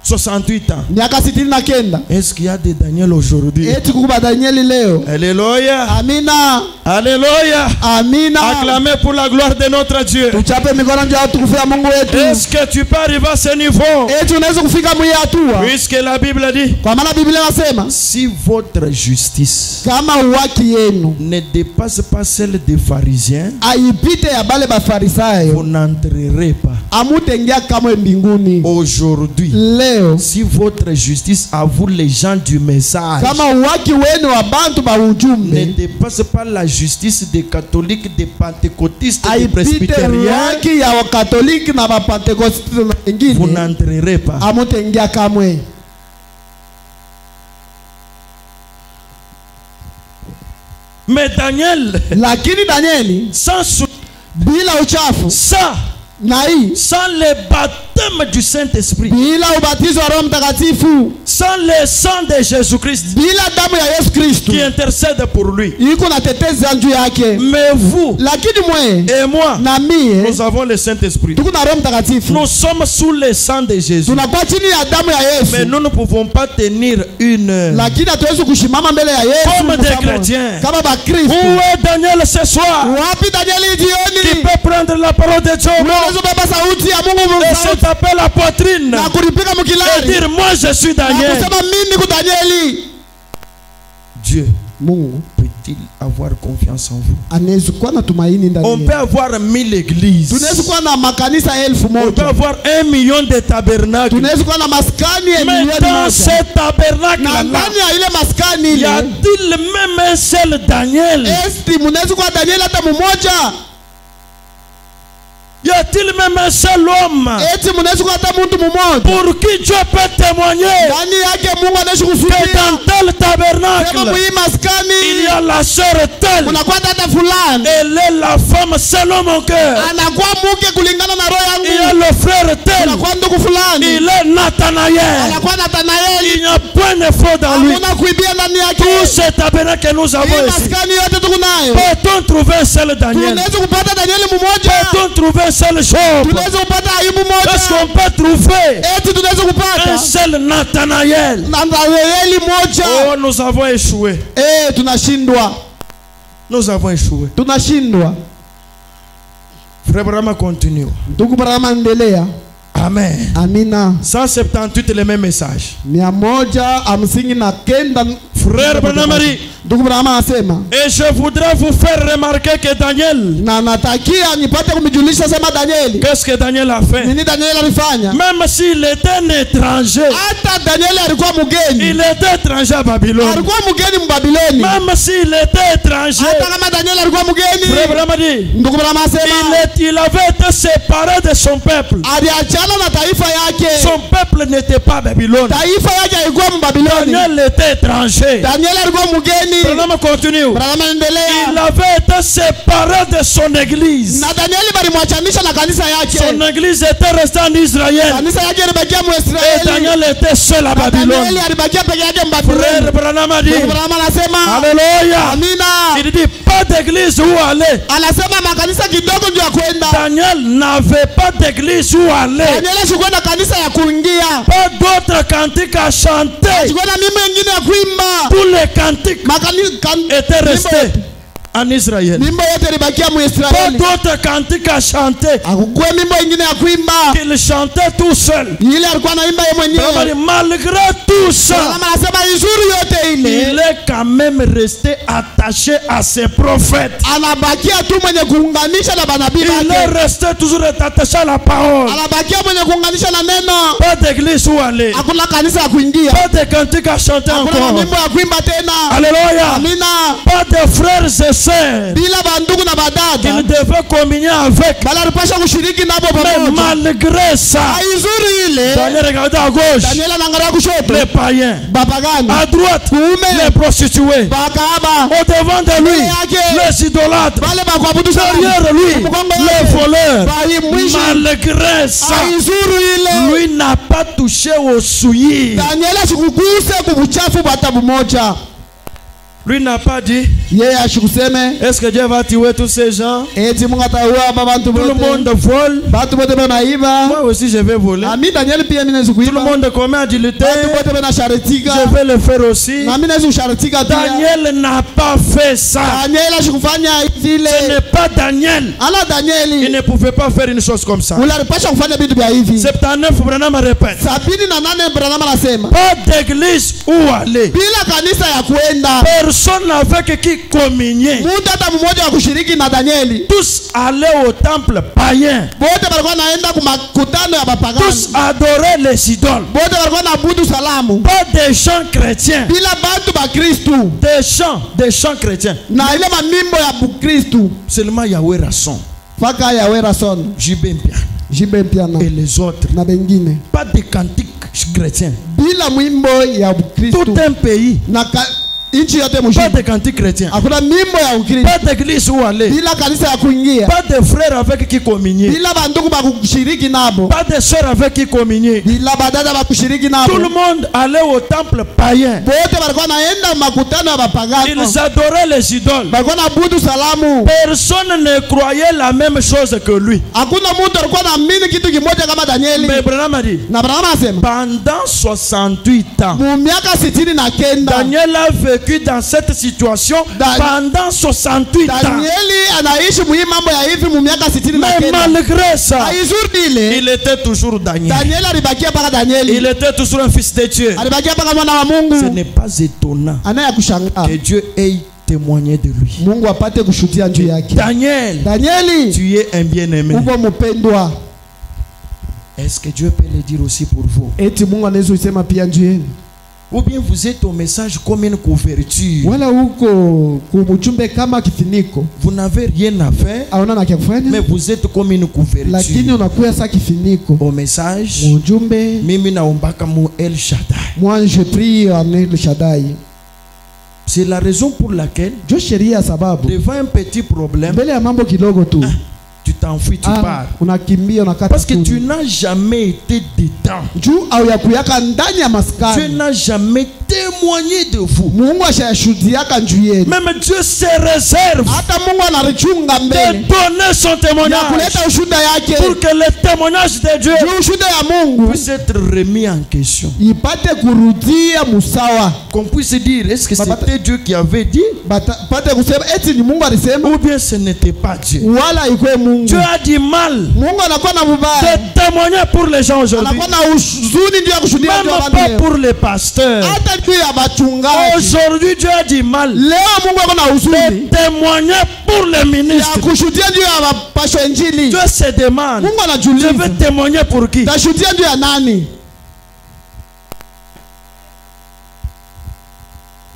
68 ans. miaka 69. Est-ce qu'il y a des Daniel aujourd'hui? eti kukuba Danieli leo. Alléluia. Amina, Alléluia. amina. Acclamez pour la gloire de notre Dieu. Tuchape mikono ndio tukufu ya Mungu wetu. Est-ce que tu peux arriver à ce niveau? Eti unaweza kufika mwi hatua, Puisque la Bible dit, kwa maana Biblia inasema si votre justice kama uwaki yenu ne dépasse pas celle des pharisiens, aipite ya bale vous bafarisayo, n'entrerez pas. amutengia kamwe mbinguni. Aujourd'hui, Leo si votre justice à vous les gens du message kama uwaki wenu wa bantu ba ne ujumbe dépasse pas la justice des catholiques, des pentecôtistes, des aipite presbytériens, haki ya wakatoliki na wapentekoste na vous wengine, n'entrerez pas. amutengia kamwe. Mais Daniel, lakini Danieli sans bila uchafu, na hii sans le baptême du Saint-Esprit, bila ubatizo wa Roho Mtakatifu, sans le sang de Jésus-Christ, bila damu ya Yesu Kristo qui intercède pour lui. iko na tetezi juu yake. Mais vous Lakini mwe et moi, na mie nous avons le Saint-Esprit. tuko na Roho Mtakatifu, Nous sommes sous le sang de Jésus. tunakuwa chini ya damu ya Mais Yesu, nous ne pouvons pas tenir une... lakini hatuwezi kushimama mbele ya Yesu Comme des chrétiens. kama Bakristo. Où est Daniel ce soir? Wapi Danieli Qui jioni? peut prendre la parole de Dieu Unaweza baba sauti ya Mungu et se taper la poitrine na kulipiga et mkilari dire moi je suis na Daniel. kusema mimi niko Danieli. Dieu Mungu peut-il avoir confiance en vous? anaweza kuwa na tumaini ndani On peut yetu. avoir 1000 églises. Tunaweza kuwa na makanisa 1000 On peut moja. avoir 1 million de tabernacles. Tunaweza kuwa na maskani Mais milioni dans moja. ces Na tabernacles-là, ndani ya ile maskani y ile a-t-il même un seul Daniel? esti mnaweza kuwa Danieli hata mmoja. Y a-t-il même un seul homme Eti mnaweza kuwa hata mtu mmoja. pour qui Dieu peut témoigner Ndani yake Mungu anaishi que kusudia. dans tel Sema tabernacle, mwi il y maskani a la sœur telle, kunakuwa dada fulani elle est la femme selon mon cœur. anakuwa mke kulingana na roho Il y a yangu. le frère tel, Kunakuwa ndugu fulani il est Nathanaël. anakuwa Nathanaeli. Il n'y a point de faux dans lui. Hakuna kuibia ndani yake. Tous ces tabernacles que nous avons Hii ici, maskani yote tuko nayo. peut-on trouver un seul Daniel? Tunaweza kupata Danieli mmoja. Peut-on trouver un seul Job? Tunaweza kupata Ayubu Est-ce qu'on mmoja. peut trouver Eti tunaweza un kupata seul Nathanaël? Nathanaeli moja. Oh, nous avons échoué. Tunashindwa. Nous avons échoué. Tunashindwa. Frère Brahma continue. Ndugu Barama endelea. Amen. Amina. 178 le même message. 159. Frère Branham dit, Ndugu Barama asema et je voudrais vous faire remarquer que Daniel, na natakia nipate kumjulisha sema Danieli. qu'est-ce que Daniel a fait? Nini Danieli alifanya? Même s'il était un étranger, Hata Danieli alikuwa mgeni. il était étranger à Babylone. Alikuwa mgeni Mbabiloni. Même s'il était étranger, Hata kama Danieli alikuwa Frère mgeni. Branham dit, Ndugu Barama asema il avait été séparé de son peuple. aliachana na taifa yake. Son peuple n'était pas à Babylone. Taifa yake haikuwa Mbabiloni. Daniel était étranger. Danieli alikuwa mgeni. Branham continue. Barama Il endelea. avait été séparé de son église. Na Danieli balimwachanisha na kanisa yake. Son église était restée en Israël. Kanisa yake ilibakia Et Muisraeli. Daniel était seul à Babylone. Danieli alibakia peke yake Mbabiloni. Frère Branham a dit, Ndugu Barama anasema Alléluia. amina. Il dit, pas d'église où aller. Anasema makanisa kidogo ndio ya kwenda. Daniel n'avait pas d'église où aller. Danieli asikwenda kanisa ya kuingia. Pas d'autres cantiques à chanter. Asikwenda mimbo ingine ya kuimba. Tous les cantiques étaient restés en Israël. Mimbo yote ilibakia Pas Muisraeli. d'autres cantiques à chanter. Hakukuwa mimbo ingine ya kuimba. Il chantait tout seul. Ile alikuwa anaimba yeye mwenyewe. Malgré tout ça, Kama anasema izuri yote il ile. est quand même resté attaché à ses prophètes. Anabakia tu mwenye kuunganisha na manabii Il est wake. resté toujours attaché à la parole. Anabakia mwenye kuunganisha na neno. Pas d'église où aller. Hakuna kanisa ya kuingia. Pas de cantiques à chanter Hakuna encore. mimbo ya kuimba tena. Alléluia. Amina. Pas de frères et sœurs Bila bandugu na qu'il badada. devait communier avec. Bala alipasha kushiriki nabo Mais pamoja. malgré ça, Izuri ile. Daniel regardait à gauche Daniel anaangalia kushoto. les païens, Bapagani. à droite les prostituées, Bakaba. au devant de lui les idolâtres, Bale bakuabudu derrière lui les voleurs. Malgré ça, Izuri ile. lui n'a pas touché au souillure. Daniel asikuguse kubuchafu bata bumoja. Lui n'a pas dit, Yeye ashikuseme est-ce que Dieu va tuer tous ces gens? eti Mungu ataua bantu Tout le bote. monde vole. Batu bote banaiba. Moi aussi je vais voler. Na mimi Daniel pia mimi naweza Tout le kuiba. monde commet adultère. Batu bote banasharitika. Je vais le faire aussi. Na mimi naweza kusharitika pia. Daniel n'a pas fait ça. Daniel ashikufanya vile. Ce n'est pas Daniel. Ala Il Danieli. ne pouvait pas faire une chose comme ça. Ule alipasha kufanya vitu vya hivi. 79 Branham répète. 78 Branham anasema. Pas d'église où aller. Bila kanisa ya kuenda. Personne avec qui communier. Mtu hata mmoja wa kushiriki na Danieli. Tous allaient au temple païen. Bote walikuwa naenda kwa makutano ya bapagani. Tous adoraient les idoles. Bote walikuwa naabudu salamu. Pas des chants chrétiens. Bila bantu ba Kristu. Des chants chrétiens. Na ile mamimbo ya Bukristu. Seulement Yahweh Rasson, Faka ya Wera Son. Jibempian Jibe Mpiana. et les autres. Na bengine. Pas de cantiques chrétiens. Bila mwimbo ya Bukristu. Tout un pays Na inchi yote Pas mzima. de cantique chrétien. Hakuna mimbo ya Ukristo. Pas d'église où aller. Bila kanisa ya kuingia. Pas de frères avec qui communier. Bila bandugu ba kushiriki nabo. Pas de sœurs avec qui communier. Bila badada ba kushiriki nabo. Tout le monde allait au temple païen. Bote balikuwa naenda makutano ya bapagano. Ils adoraient les idoles. Balikuwa na budu salamu. Personne ne croyait la même chose que lui. Hakuna mtu alikuwa naamini kitu kimoja kama Danieli. Mais Branham a dit, Na Branham asema pendant 68 ans, mu miaka 69 Daniel a vécu dans cette situation pendant 68 ans. Danieli anaishi muhimu mambo ya hivi mu miaka 69. Mais malgré ça, Aizuri il était toujours Daniel. Danieli alibakia paka Danieli. Il était toujours un fils de Dieu. Alibakia paka mwana wa Mungu. Ce n'est pas étonnant Anaya kushangaa. que Dieu ait témoigné de lui. Mungu apate kushutia juu yake. Danieli, tu es un bien-aimé. uko mpendwa. Est-ce que Dieu peut le dire aussi pour vous? Eti Mungu anaweza kusema pia juu yenu. Ou bien vous êtes au message comme une couverture. Wala uko kumujumbe kama kifiniko. Vous n'avez rien à faire, Aona na kufanya. mais vous êtes comme une couverture. Lakini unakuya sa kifiniko. Au message, Mujumbe, mimi naombaka mu El Shaddai. moi je prie en El Shaddai. C'est la raison pour laquelle, Jo sheria sababu. devant un petit problème, Mbele ya mambo kidogo tu. tu t'enfuis, tu pars. Unakimbia unakata. Parce que tu n'as jamais été dedans. Juu au ya kuyaka ndani ya Dieu maskani. n'a jamais témoigné de vous. Mungu ashashuhudiaka juu yenu. Même Dieu se réserve Hata Mungu anarichunga de mbele. donner son Ya témoignage kuleta ushuhuda yake. pour que le témoignage de Dieu Juu ushuhuda ya Mungu puisse être remis en question. ipate kurudia musawa. Qu'on puisse dire, est-ce que Baba- c'était Dieu qui avait dit Pate kusema eti ni Mungu alisema ou bien ce n'était pas Dieu? wala ikwe Mungu. Dieu a du mal Mungu anakuwa na mubaya. de témoigner pour les gens aujourd'hui. Anakuwa na huzuni ndio ya kushuhudia Même ndio pas watu leo. pour les pasteurs. Hata juu ya bachungaji. Aujourd'hui, Dieu a du mal Leo Mungu ako na huzuni de témoigner pour les ya ministres. kushuhudia ndio ya mapasho injili. Dieu se demande, Mungu je anajiuliza, vais témoigner pour qui? tashuhudia ndio ya nani?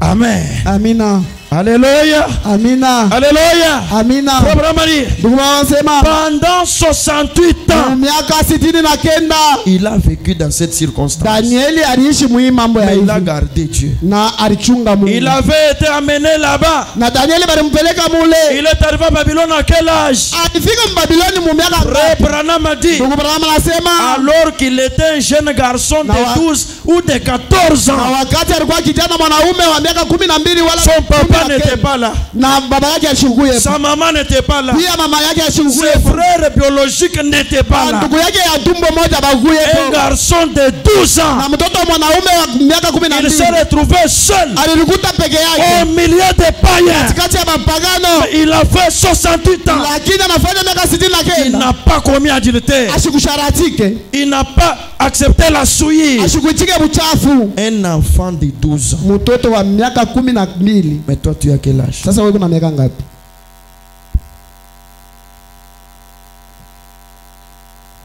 Amen. Amina. Alléluia. Amina. Alléluia. Amina. Abraham a dit, Ndugu wanasema pendant 68 ans, miaka 69 il a vécu dans cette circonstance. Danieli aliishi muhimu mambo ya Mais il a hivi gardé Dieu. na alichunga Mungu. Il avait été amené là-bas. Na Danieli balimpeleka mule. Il est arrivé à Babylone à quel âge? Alifika Babiloni mu miaka Frère ngapi? Branham a dit, Ndugu Branham anasema alors qu'il était un jeune garçon de 12 ou de 14 na ans, wakati alikuwa kijana mwanaume wa miaka 12 wala son papa 19, n'était pas là. na baba yake ashukuye. Sa maman n'était pas là. Pia mama yake ashukuye. Ses frères biologiques n'étaient pas là. Ndugu yake ya tumbo moja bakuye. Un garçon de 12 ans, Na mtoto mwanaume wa miaka il s'est 12 retrouvé seul alikuta peke au yake milieu des païens. katikati ya mapagano, Il a fait 68 ans. lakini anafanya miaka Il 69 n'a pas commis adultère. asikusharatike, Il n'a pas accepté la souillure. asikuitike buchafu. Un enfant de 12 ans. Mtoto wa miaka 12. Mais toi, tu as quel âge? Sasa wewe una miaka ngapi?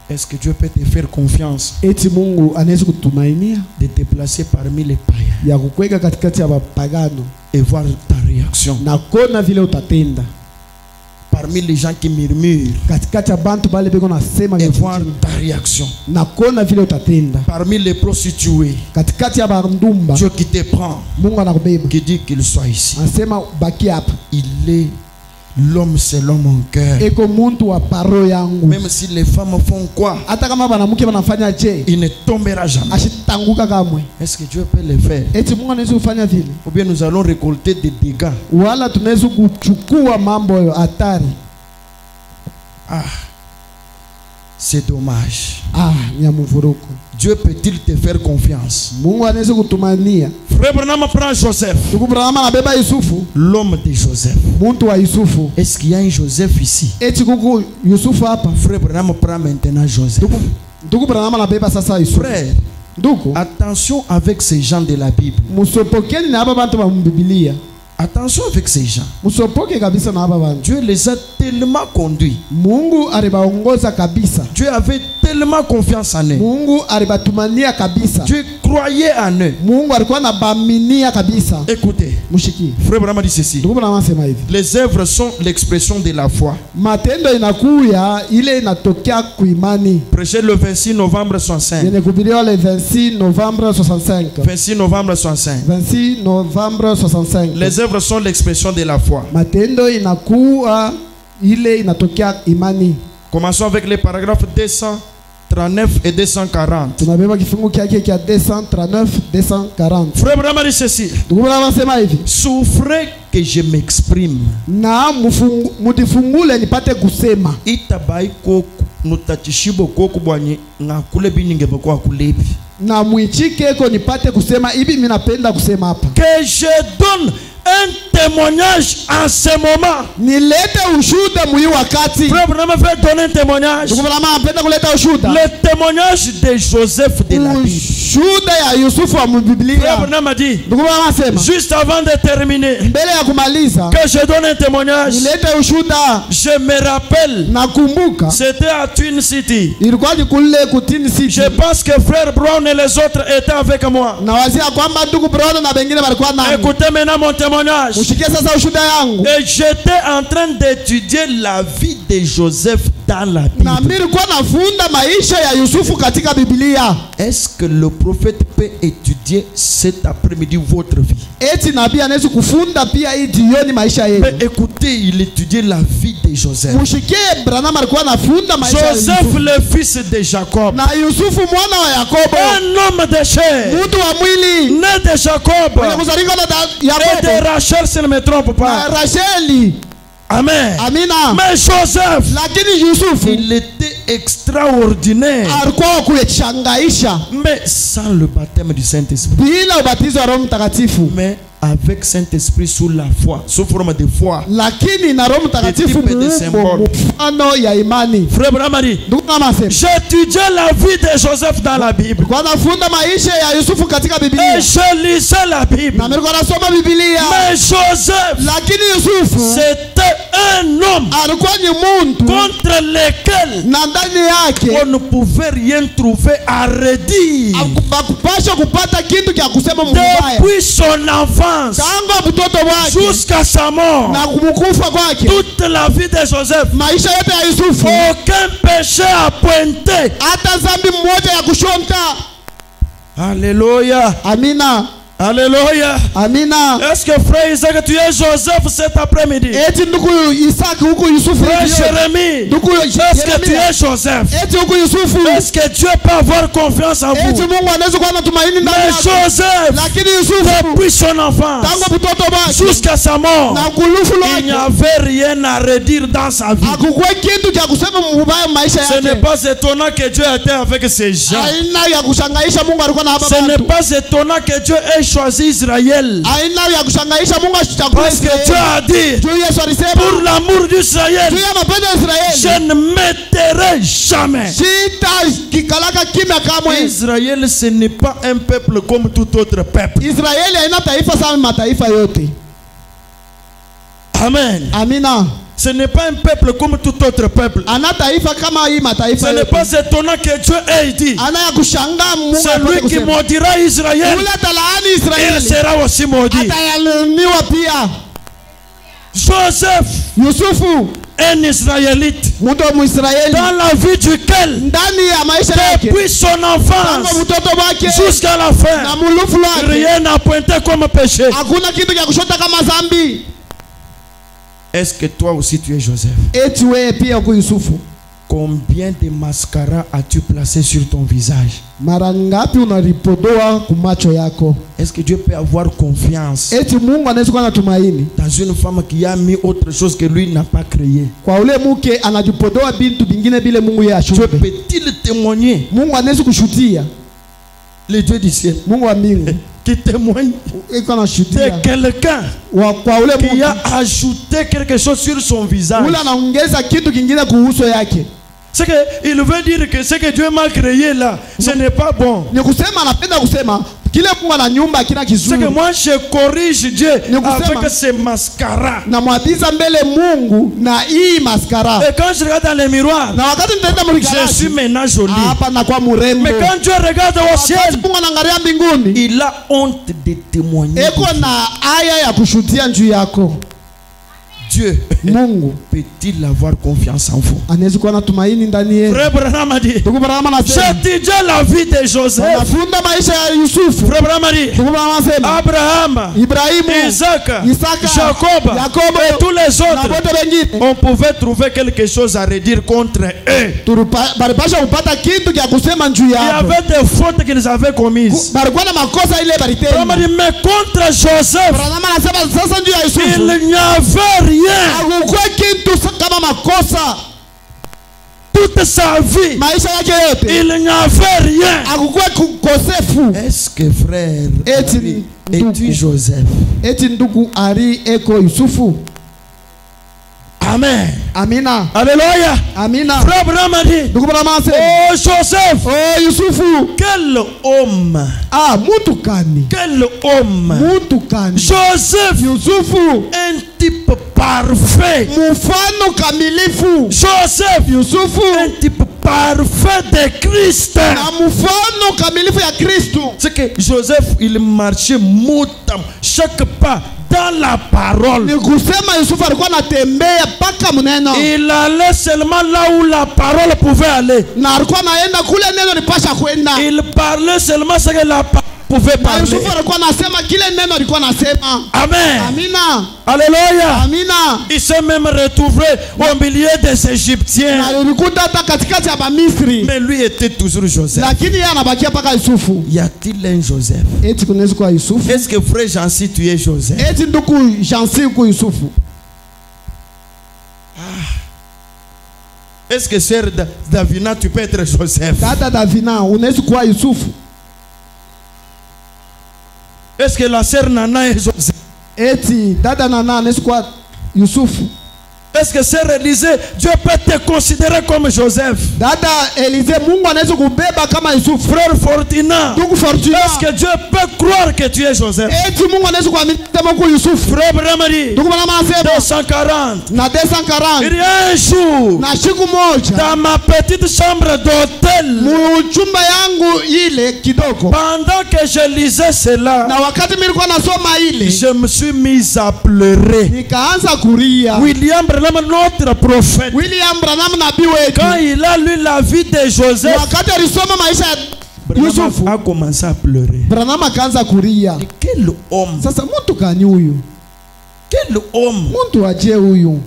Est-ce que Dieu peut te faire confiance Eti Mungu anaweza kutumainia de te placer parmi les païens ya kukweka katikati ya mapagano et voir ta réaction? na kona vile utatenda Parmi les gens qui murmurent katikati ya bantu bale beko nasema et vya voir chini. ta réaction. Na kona vile utatenda Parmi les prostituées, katikati ya bandumba. Dieu qui te prend, Mungu anakubeba, qui dit qu'il soit ici. anasema baki hapa, Il est l'homme selon mon cœur. eko muntu wa paro yangu. Même si les femmes font quoi, Hata kama banamuke banafanya je, il ne tombera jamais. ashitanguka kamwe. Est-ce que Dieu peut le faire? Eti Mungu anaweza kufanya vile, Ou bien nous allons récolter des dégâts? wala tunaweza kuchukua mambo hatari. Ah, c'est dommage. Ni ya mvuruko. Dieu peut-il te faire confiance? Mungu anaweza kutumania. Frère Branham prend Joseph, Ndugu Branham anabeba Yusufu, l'homme de Joseph. muntu wa Yusufu. Est-ce qu'il y a un Joseph ici? Eti kuku Yusufu hapa. Frère Branham prend maintenant Joseph. Ndugu Branham anabeba sasa Yusufu. Frère, Ndugu, attention avec ces gens de la Bible. musopokeni na hapa bantu ba Biblia. Attention avec ces gens. Musopoke kabisa na hapa bantu. Dieu les a tellement conduits. Mungu alibaongoza kabisa. Dieu avait tellement confiance en eux. Mungu alibatumania kabisa. Dieu croyait en eux. Mungu alikuwa anabaminia kabisa. Écoutez, Mushiki. Frère Branham dit ceci. Ndugu anasema hivi. Les œuvres sont l'expression de la foi. Matendo inakuya ile inatokea kuimani. Prêché le 26 novembre 65. Yenye kuhubiriwa le 26 novembre 65. 26 novembre 65. 26 novembre 65. Les œuvres sont l'expression de la foi. Matendo inakuwa ile inatokea imani. Commençons avec les paragraphes 239 et 240. Tunabeba kifungu kyake kia 239 240. Frère Branham dit ceci. Ndugu anasema hivi. Souffrez que je m'exprime. Na mutifungule nipate kusema. Itabai koku nutatishibo koku bwanyi ngakule bininge bako akulebi. Na muichike ko nipate kusema hivi mimi napenda kusema hapa. Que je donne un témoignage en ce moment. Nilete ushuda mwi wakati. Frère Branham veut donner un témoignage. Ndugu Branham anapenda kuleta ushuda. Le témoignage de Joseph de la Bible. Ushuda ya Yusufu wa Biblia. Frère Branham a dit, Ndugu Branham anasema, juste avant de terminer, mbele ya kumaliza, que je donne un témoignage. nilete ushuda. Je me rappelle, Nakumbuka c'était à Twin City. ilikuwa ni kule Kutini City. Je pense que frère Brown et les autres étaient avec moi. Na wazia kwamba ndugu Brown na wengine walikuwa nami. Écoutez maintenant mon témoignage. Mushikie sasa ushuda yangu. Et j'étais en train d'étudier la vie de Joseph dans la Na Bible. mimi nilikuwa nafunda maisha ya Yusufu katika Biblia. Est-ce que le prophète peut étudier cet après-midi votre vie? Eti nabii anaweza kufunda pia hii jioni maisha Mais yetu. écoutez, il étudiait la vie de Joseph. Mushikie Branham alikuwa anafunda maisha ya Joseph, Yusufu. le fils de Jacob, Na Yusufu mwana wa Yakobo. un homme de chair, Mtu wa mwili. né de Jacob Mwenye kuzalika na et Yakobo. de Rachel, si je ne me trompe Na pas. Racheli. Amen. Amina. Mais Joseph, Lakini Yusufu il était extraordinaire, alikuwa kuchangaisha mais sans le baptême du Saint-Esprit. bila ubatizo wa Roho Mtakatifu. Mais avec Saint-Esprit sous la foi, sous forme de foi. Lakini na Roho Mtakatifu Des types de symboles. mfano ya imani. Frère Branham a dit, Ndugu kama asema. j'étudiais la vie de Joseph dans la Bible. Kwa nafunda maisha ya Yusufu katika Et Biblia. je lisais la Bible. Na nilikuwa nasoma Biblia. Mais Joseph, Lakini Yusufu c'était un homme alikuwa ni muntu contre lequel na ndani yake on ne pouvait rien trouver à redire. bakupasha kupata kitu kya kusema mbaya. Depuis son enfance Tangu mtoto wake jusqu'à sa mort, na kumkufa kwake. toute la vie de Joseph, Maisha yote ya Yusufu. aucun péché à pointer. Hata zambi mmoja ya kushonta. Alléluia. Amina. Alléluia. Amina. Est-ce que frère Isaac, tu es Joseph cet après-midi? Eti ndugu Isaki huku Yusufu. Frère Jérémie, Ndugu est-ce que tu Yeremia. es Joseph? Eti huku Yusufu. Est-ce que Dieu peut avoir confiance en Eti vous? Mungu anaweza kuwa na tumaini ndani Mais yako. Joseph, Lakini Yusufu depuis son enfance tangu mtoto wake jusqu'à sa mort, na kulufu il n'y lwake avait rien à redire dans sa vie. hakukuwa kitu cha kusema mbaya maisha Ce n'est yake. pas étonnant que Dieu était avec ces gens. Aina ya kushangaisha Mungu alikuwa na hapa Ce n'est watu. pas étonnant que Dieu ait choisi Israël. Aina ya kushangaisha Mungu achukue Parce que Dieu Israeli. a dit, Juu Yesu alisema pour l'amour d'Israël, juu ya mapenzi ya Israeli. je ne m'éterai jamais. Sita kikalaka kimya kamwe. Israël, ce n'est pas un peuple comme tout autre peuple. Israeli haina taifa sawa mataifa yote. Amen. Amina. Ce n'est pas un peuple comme tout autre peuple. Ana taifa kama hii Ce mataifa n'est yote. pas étonnant que Dieu ait dit, Ana ya kushangaa Mungu celui apate qui kusema. maudira Israël, Yule atalaani il Israeli. sera aussi maudit. Atalaaniwa pia. Joseph, Yusufu un Israélite, mtu wa Mwisraeli dans la vie duquel, ndani ya maisha yake depuis son enfance tangu mtoto wake jusqu'à la fin, na mulufu wake rien n'a pointé comme péché. hakuna kitu cha kushota kama zambi. Est-ce que toi aussi tu es Joseph? Eti wewe pia uko Yusufu. Combien de mascaras as-tu placé sur ton visage? Mara ngapi unaripodoa kumacho yako? Est-ce que Dieu peut avoir confiance Eti Mungu anaweza kuwa na tumaini dans une femme qui a mis autre chose que lui n'a pas créé? kwa ule mke anajipodoa bintu bingine bile Mungu yeye Dieu ashube. peut-il témoigner? Mungu anaweza kushutia. Le Dieu du ciel Mungu wa mbingu qui témoigne iko na de shutia quelqu'un kwa ule qui mke a ajouté quelque chose sur son visage. ule anaongeza kitu kingine kuhusu yake. C'est que il veut dire que ce que Dieu m'a créé là, ce n'est pas bon. Ni kusema anapenda kusema kile Mungu ana nyumba kila C'est kizuri. que moi je corrige Dieu kusema, avec ce mascara. Na mwadiza mbele Mungu na hii maskara. Et quand je regarde dans le miroir, Na wakati nitaenda je suis maintenant joli. hapa na kwa murembo. Mais quand Dieu regarde au ciel, Mungu anaangalia mbinguni, il a honte de témoigner. eko na aya ya kushutia juu yako. Dieu Mungu peut-il avoir confiance en vous? anaweza kuwa na tumaini ndani yenu. Frère Branham a dit, Ndugu Branham anasema, j'étudie la vie de Joseph. nafunda maisha ya Yusufu. Frère Branham a dit, Ndugu Branham anasema, Abraham, Ibrahimu, Isaac, Isaka, Jacob Yakobo et tous les na autres, wote wengine on pouvait trouver quelque chose à redire contre eux. balipasha kupata kitu kya kusema juu Il y yao. avait des fautes qu'ils avaient commises. Balikuwa na makosa ile Branham a balitenda. dit, mais contre Joseph, Branham anasema sasa juu ya Yusufu il n'y avait rien. hakukuwa kitu kama makosa. Toute sa vie, Maisha yake yote il n'y avait rien. hakukuwa kukosefu. Est-ce que frère, Eti es-tu ndugu, Joseph? eti ndugu Ari eko Yusufu. Amen. Amina. Alléluia. Amina. Frère Branham a dit, Ndugu Branham anasema, oh Joseph, oh Yusufu, quel homme, mutu kani? quel homme. Mutu kani? Joseph, Yusufu, un type parfait. mfano kamilifu. Joseph, Yusufu, un type parfait de Christ. na mfano kamilifu ya Kristo. C'est que Joseph, il marchait moutam chaque pas dans la parole. Ni kusema Yusufu alikuwa anatembea paka mneno. Il allait seulement là où la parole pouvait aller. Na alikuwa anaenda kule neno lipasha kwenda. Il parlait seulement ce que la parole pouvait Na parler. Yusufu alikuwa anasema kile neno alikuwa anasema. Amen. Amina. Alléluia. Amina. Il s'est même retrouvé au milieu des Égyptiens. Na alikuta hata katikati ya Bamisri. Mais lui était toujours Joseph. Lakini yeye anabakia paka Yusufu. Y a-t-il un Joseph? Eti kunaweza kuwa Yusufu. Est-ce que frère Jansi, tu es Joseph? Eti ndugu Jansi ku Yusufu. Est-ce que sœur Davina, tu peux être Joseph? Dada Davina unaweza kuwa Yusufu. Est-ce que la sœur Nana est Joseph? Eti dada Nana anaweza kuwa Yusufu. Est-ce que sœur Élisée, Dieu peut te considérer comme Joseph? Dada Elize, Mungu anaweza kubeba kama Yusufu. Frère Fortina, Ndugu Fortuna, est-ce que Dieu peut croire que tu es Joseph? eti Mungu anaweza kuamini kama ku Yusufu. Frère Bramari, Ndugu Branham anasema 240. na Il 240 y a un jour, na siku moja dans ma petite chambre d'hôtel, chumba yangu ile kidogo, pendant que je lisais cela, na wakati mimi nilikuwa nasoma ile, je me suis mis à pleurer. nikaanza kulia. William Branham, notre prophète, William Branham nabii quand wetu, il a lu la vie de Joseph, wakati alisoma maisha ya Branham Yusufu, a commencé à pleurer. Branham akaanza kulia. Et quel homme, Sasa mtu kani huyu? quel homme. Mtu aje huyu?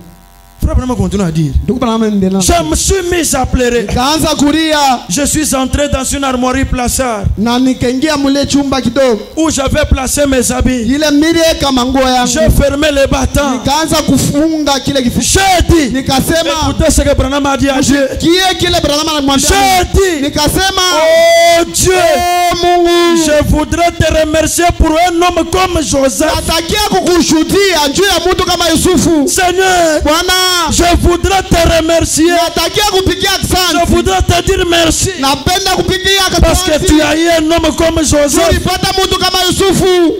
Frère Branham continue à dire, Ndugu Branham endelea. je me suis mis à pleurer. Kaanza kulia Je suis entré dans une armoirie plaçard na nikaingia mule chumba kidogo, où j'avais placé mes habits. ile mili kama nguo J'ai yangu, fermé les battants. nikaanza kufunga kile kifungo. J'ai dit, Nikasema écoutez ce que Branham a dit à Dieu. kie kile Branham anamwambia. J'ai dit, Nikasema oh Dieu, oh Mungu, je voudrais te remercier pour un homme comme Joseph. natakia kukushuhudia juu ya mtu kama Yusufu. Seigneur, Bwana, je voudrais te remercier. natakia kupigia Je asante. voudrais te dire merci. Napenda kupigia Parce que tu asante. as eu un homme comme Joseph. Tulipata mtu kama Yusufu.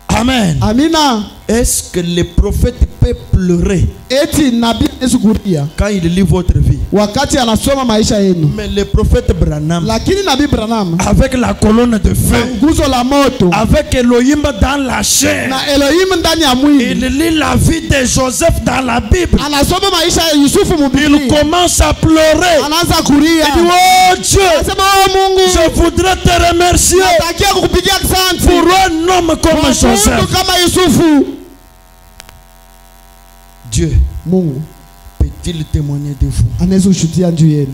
Amen. Amina. Est-ce que le prophète peut pleurer Eti nabii anaweza kulia quand il lit votre vie? wakati anasoma maisha yenu, Mais le prophète Branham, lakini nabii Branham avec la colonne de feu, nguzo la moto avec Elohim dans la chair, na Elohim ndani ya il mwili, lit la vie de Joseph dans la Bible. anasoma maisha ya Yusufu Il mubiblia, commence à pleurer. anaanza kulia. Il dit, oh Dieu, Anasema oh Mungu, je voudrais te remercier natakia kukupigia asante pour un homme comme kwa Joseph. mtu kama Yusufu. Dieu Mungu peut-il témoigner de vous? anaweza kushuhudia juu yenu.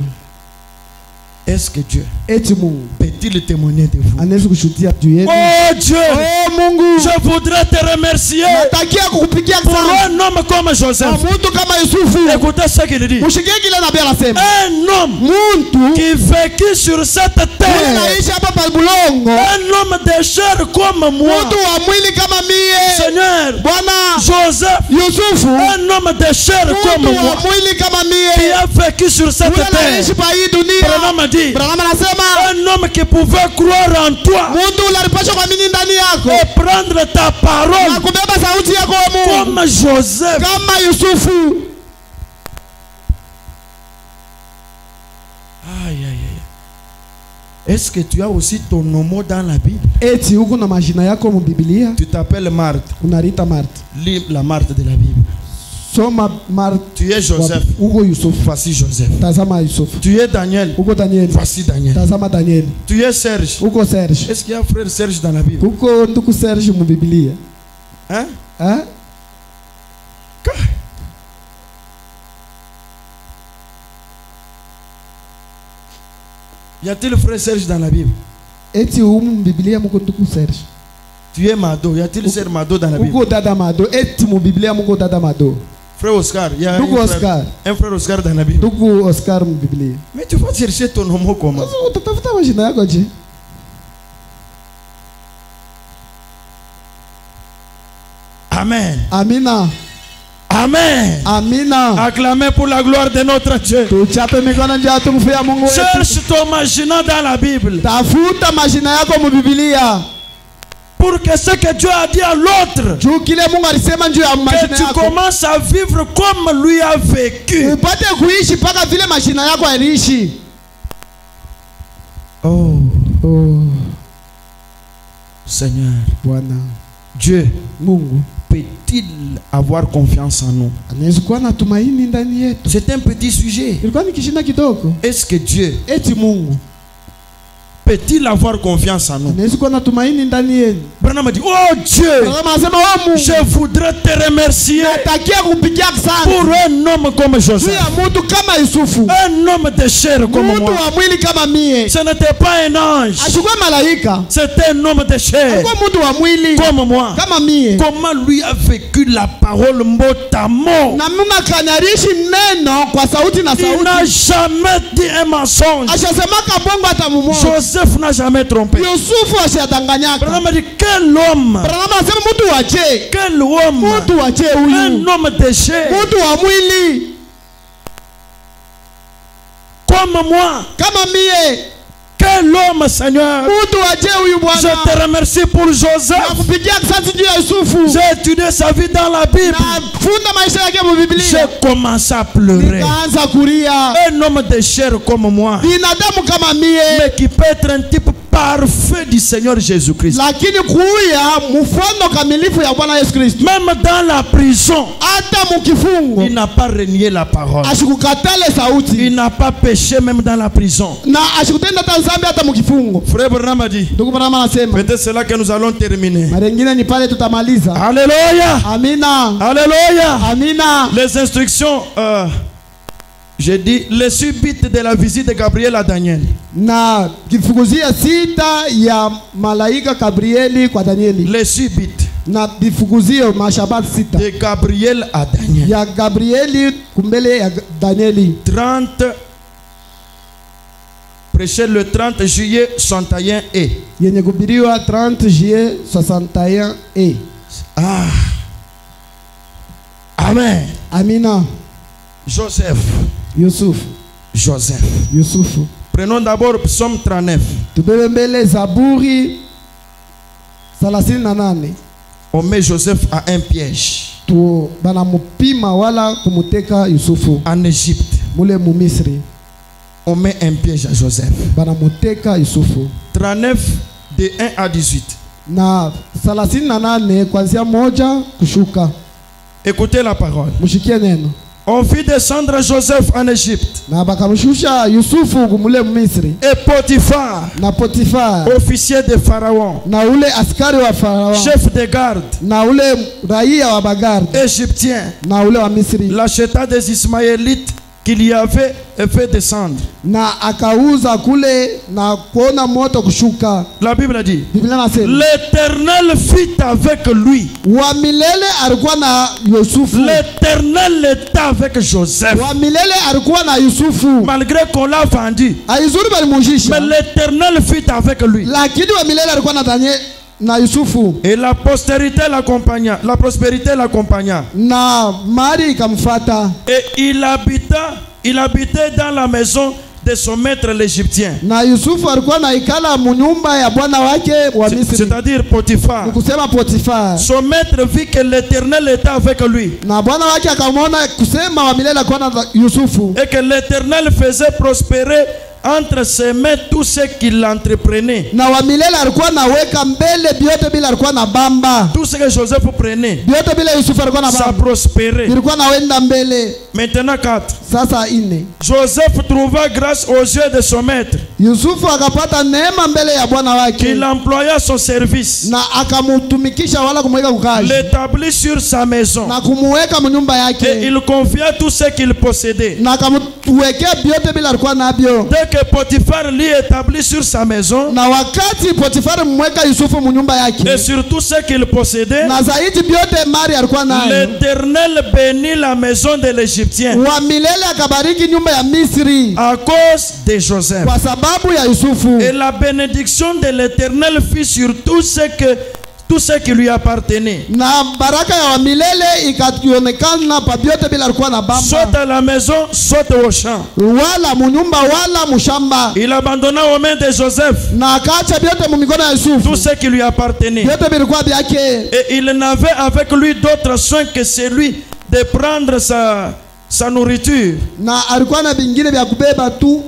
Est-ce que Dieu Eti Mungu peut-il témoigner de vous? anaweza kushuhudia juu yenu. Oh Dieu, Oh Mungu, je voudrais te remercier natakia kukupigia pour asante un homme comme Joseph. kwa mtu kama Yusufu. Écoutez ce qu'il dit. Mshikie kile nabii anasema, Un homme mtu qui vécut sur cette terre, unaishi hapa pa bulongo, un homme de chair comme moi, mtu wa mwili kama mie. Seigneur, Bwana Joseph, Yusufu, un homme de chair comme mtu wa moi, mwili kama qui mie, a vécu sur cette unaishi terre. pa hii dunia. Branham a dit, Branham anasema un pouvait croire en toi Mundu unalipaswa kuamini ndani yako. et prendre ta Na parole kubeba sauti yako wewe Mungu. comme Joseph. Kama Yusufu. Aïe, aïe, aïe. Est-ce que tu as aussi ton nom dans la Bible? Eti huko na majina yako mu Biblia. Tu t'appelles Marthe. Unarita Martha. Lis la Marthe de la Bible. Soma Martha. Tu es Joseph. Huko Yusufu. Voici Joseph. Tazama Yusufu. Tu es Daniel. Huko Daniel. Voici Daniel. Tazama Daniel. Tu es Serge. Huko Serge. Est-ce qu'il y a un frère Serge dans la Bible? Huko nduku Serge mu Biblia. Hein? Hein? Y a-t-il frère Serge dans la Bible? Eti mu Biblia muko nduku Serge. Tu es Mado. Y a-t-il sœur Mado dans la Bible? Huko dada Mado. Eti mu Biblia muko dada Mado. Frère Oscar. Il y a Ndugu Oscar. un frère Oscar dans la Bible. Ndugu Oscar mu Biblia. Mais tu vas chercher ton nom comment? Sasa utatafuta majina yako je? Amen. Amina. Amen. Amina. Acclamez pour la gloire de notre Dieu. Tuchape mikono nje tumfia Mungu wetu. Cherche ton majina dans la Bible. Tafuta majina yako mu Biblia. Pour que ce que Dieu a dit à l'autre, Juu kile Mungu alisema juu ya que majina tu yako. commences à vivre comme lui a vécu. Upate kuishi mpaka vile majina yako yaliishi. Oh, Oh, Seigneur, Bwana Dieu Mungu peut-il avoir confiance en nous? anaweza kuwa na tumaini ndani yetu. C'est un petit sujet. Ilikuwa ni kishinda kidogo. Est-ce que Dieu Eti Mungu peut-il avoir confiance en nous? anaweza kuwa na tumaini ndani yenu. Branham dit, oh Dieu, Kama anasema wewe Mungu, je voudrais te remercier natakia kupigia sana pour un homme comme juu Joseph, ya mtu kama Yusufu, un homme de chair comme mtu moi. wa mwili kama mie. Ce n'était pas un ange, Ashikuwa malaika, c'était un homme de chair alikuwa mtu wa mwili comme moi. kama mie. Comment lui a vécu la parole mot à mot? Na Mungu akanyarishi neno kwa sauti na Il n'a sauti. jamais dit un mensonge. Ashasemaka bongo hata mumoja. Joseph n'a jamais trompé. Yusufu ashadanganyaka. Branham dit, quel homme, Branham anasema mtu wa je, quel homme, mtu wa je huyu, un homme de chair mtu wa mwili comme moi. kama mie. Quel homme, Seigneur. Mtu wa je huyu Je Bwana. te remercie pour Joseph. Nakupigia asante juu ya Yusufu. J'ai étudié sa vie dans la Bible. Nafunda maisha yake mu Biblia. J'ai commencé à pleurer. Nikaanza kulia. Un homme de chair comme moi, Binadamu kama mie, mais qui peut être un type parfait du Seigneur Jésus-Christ. lakini kuya mfano kamilifu ya Bwana Yesu Kristo. Même dans la prison, Hata mukifungo il n'a pas renié la parole. ashikukatale sauti Il n'a pas péché même dans la prison. na ashikutenda hata dhambi hata mukifungo. Frère Branham a dit, Ndugu Branham anasema peut-être c'est là que nous allons terminer. mara nyingine ni pale tutamaliza. Alléluia. Amina. Alléluia. Amina. Les instructions, j'ai dit, les subites de la visite de Gabriel à Daniel. Na kifukuzia sita ya malaika Gabrieli kwa Danieli. Les subites Na vifukuzio mashabati sita de Gabriel à Daniel. ya Gabrieli kumbele ya Danieli. 30, prêché le 30 juillet 61 et. Yenye kubiriwa 30 juillet 61 e. Ah. Amen. Amina. Joseph. Yusufu. Joseph. Yusufu. Prenons d'abord Psaume 39. Tubebe mbele Zaburi 38. On met Joseph à un piège Tu bana mupima wala kumuteka Yusufu en Égypte. mule mu Misri. On met un piège à Joseph. Bana muteka Yusufu. 39 de 1 à 18. Na 38 kuanzia moja kushuka. Écoutez la parole. Mushikie neno. On fit descendre Joseph en Égypte. Na bakamshusha Yusufu kumule mu Misri. Et Potiphar, Na Potifar officier de Pharaon, na ule askari wa Farao chef de garde, na ule raia wa Bagardi égyptien, na ule wa Misri, l'acheta des Ismaélites qu'il y avait fait descendre. na akauza kule na kuona moto kushuka. La Bible dit, Biblia nasema l'Éternel fit avec lui. wa milele alikuwa na Yusufu, L'Éternel était avec Joseph. wa milele alikuwa na Yusufu. Malgré qu'on l'a vendu, Aizuri mais balimujisha, l'Éternel fit avec lui. lakini wa milele alikuwa na Daniel na Yusufu, Et la postérité l'accompagna, la prospérité l'accompagna. na mali ikamfuata. Et il habitait dans la maison de son maître l'Égyptien. Na Yusufu alikuwa naikala munyumba ya bwana wake wa Misri. C'est-à-dire Potiphar. Nikusema Potiphar. Son maître vit que l'Éternel était avec lui. Na bwana wake akamwona kusema wa milele alikuwa na Yusufu. Et que l'Éternel faisait prospérer entre ses mains tout ce qu'il entreprenait. Na wa milele alikuwa naweka mbele biote bila alikuwa na bamba. Tout ce que Joseph prenait, Biote bila Yusufu alikuwa na ça bamba. prospérait. Ilikuwa nawenda mbele. Maintenant 4. Sasa 4. Joseph trouva grâce aux yeux de son maître. Yusufu akapata neema mbele ya bwana wake. Il employa son service. Na akamutumikisha wala kumweka kukazi. L'établit sur sa maison. Na kumuweka mnyumba yake. Et il confia tout ce qu'il possédait. Na akamwekea biote bila alikuwa nabyo. Dès que Potiphar l'y établit sur sa maison, Na wakati Potifari mweka Yusufu mnyumba yake. et sur tout ce qu'il possédait, Na zaidi biote mari alikuwa nayo. l'Éternel bénit la maison de l'Égyptien Wa milele akabariki nyumba ya Misri à cause de Joseph. kwa sababu ya Yusufu. Et la bénédiction de l'Éternel fut sur tout ce qui lui appartenait. Na baraka ya wa milele ikionekana pa biote bila alikuwa na bamba. Soit à la maison, soit au champ. Wala munyumba wala mushamba. Il abandonna aux mains de Joseph Na akaacha biote mu mikono ya Yusufu. tout ce qui lui appartenait. Biote bilikuwa byake. Et il n'avait avec lui d'autre soin que celui de prendre sa nourriture. Na alikuwa na vingine vya kubeba tu.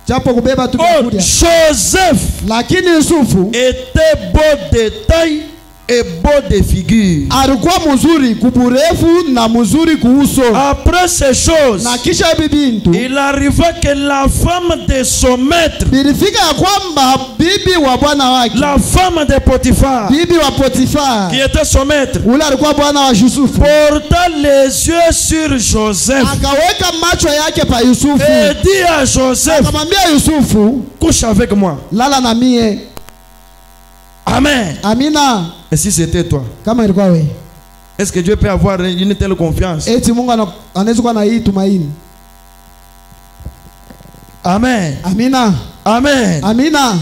Japo kubeba tu Oh, kulia. Joseph Lakini Yusufu était beau de taille et beau de figure. alikuwa mzuri kuburefu na mzuri kuuso. Après ces choses, Na kisha hivi bintu il arriva que la femme de son maître, bilifika ya kwamba bibi wa bwana wake, la femme de Potiphar, bibi wa Potifar qui était son maître, ule alikuwa bwana wa Yusufu, porta les yeux sur Joseph akaweka macho yake pa Yusufu, et dit à Joseph, akamwambia Yusufu, couche avec moi. lala na mie. Amen. Amina. Et si c'était toi, Kama ilikuwa wewe, est-ce que Dieu peut avoir une telle confiance? eti Mungu anaweza kuwa na hii tumaini? Amen. Amina. Amen. Amina.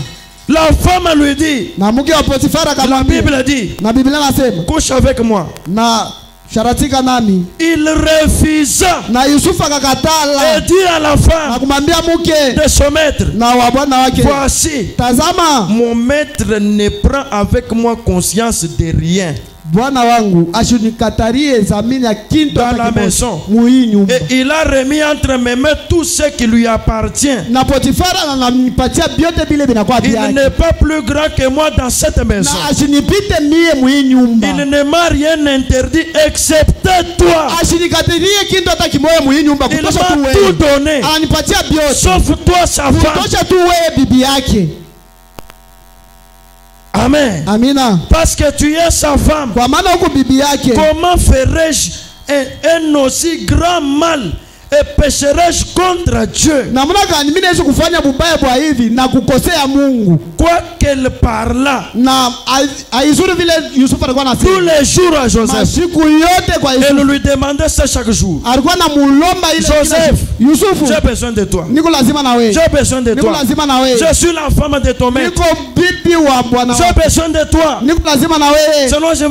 La femme lui dit, Na mke wa Potifar la akamwambia, Bible dit, na Biblia nasema, couche avec moi. na sharatika nami. Il refusa Na Yusufu akakatala et dit à la na femme kumwambia mke de son maître, na wa bwana wake, voici, tazama mon maître ne prend avec moi conscience de rien. bwana wangu ashunikatarie zamini ya kinto Dans hata la kimoja maison. muhii nyumba. Et il a remis entre mes mains tout ce qui lui appartient. Na Potifara ananipatia vyote vile vinakuwa Il vyake, n'est pas plus grand que moi dans cette maison. na asinipite mie muhii nyumba, Il ne m'a rien interdit excepté toi. asinikatarie kinto hata kimoja muhii nyumba, Il kutosha tu m'a tout wewe. donné, Ananipatia vyote, sauf toi, sa femme. kutosha tu wewe bibi yake. Amen. Amina. Parce que tu es sa femme. Kwa maana huko bibi yake, Comment ferais-je un aussi grand mal et pécherais-je contre Dieu? namna gani mimi naweza kufanya bubaya bwa hivi na kukosea Mungu? Quoi qu'elle parla Na aizuri vile Yusufu alikuwa tous anasema les jours à Joseph. masiku yote kwa Elle Yusufu, lui demandait ça chaque jour. alikuwa na mulomba ile Joseph, kila siku. Yusufu, j'ai besoin de toi. niko lazima na wewe, J'ai besoin de niko toi. lazima na wewe, Je suis la femme de ton maître. niko bibi wa bwana J'ai wako, besoin de toi. niko lazima na wewe. Sinon, je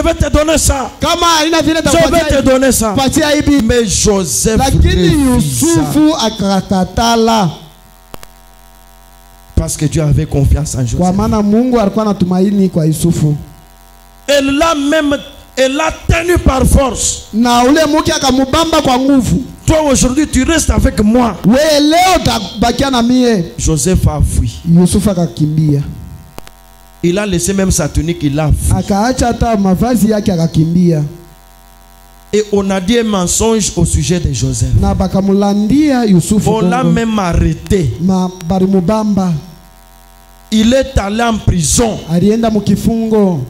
vais te donner ça. Kama haina vile Je vais te donner ça. takupatia hivi, Mais Joseph lakini refusa. Yusufu akakatala, Parce que Dieu avait confiance en kwa Joseph. maana Mungu alikuwa anatumaini kwa Yusufu, Elle l'a tenu par force. na ule mke akamubamba kwa nguvu. Toi aujourd'hui tu restes avec moi. Wewe leo utabakia na mie. Joseph a fui. Yusufu akakimbia, Il a laissé même sa tunique, il a fui. akaacha hata mavazi yake akakimbia, Et on a dit un mensonge au sujet de Joseph. na bakamulandia Yusufu On l'a bongo. même arrêté. Barimubamba, Il est allé en prison. alienda mukifungo,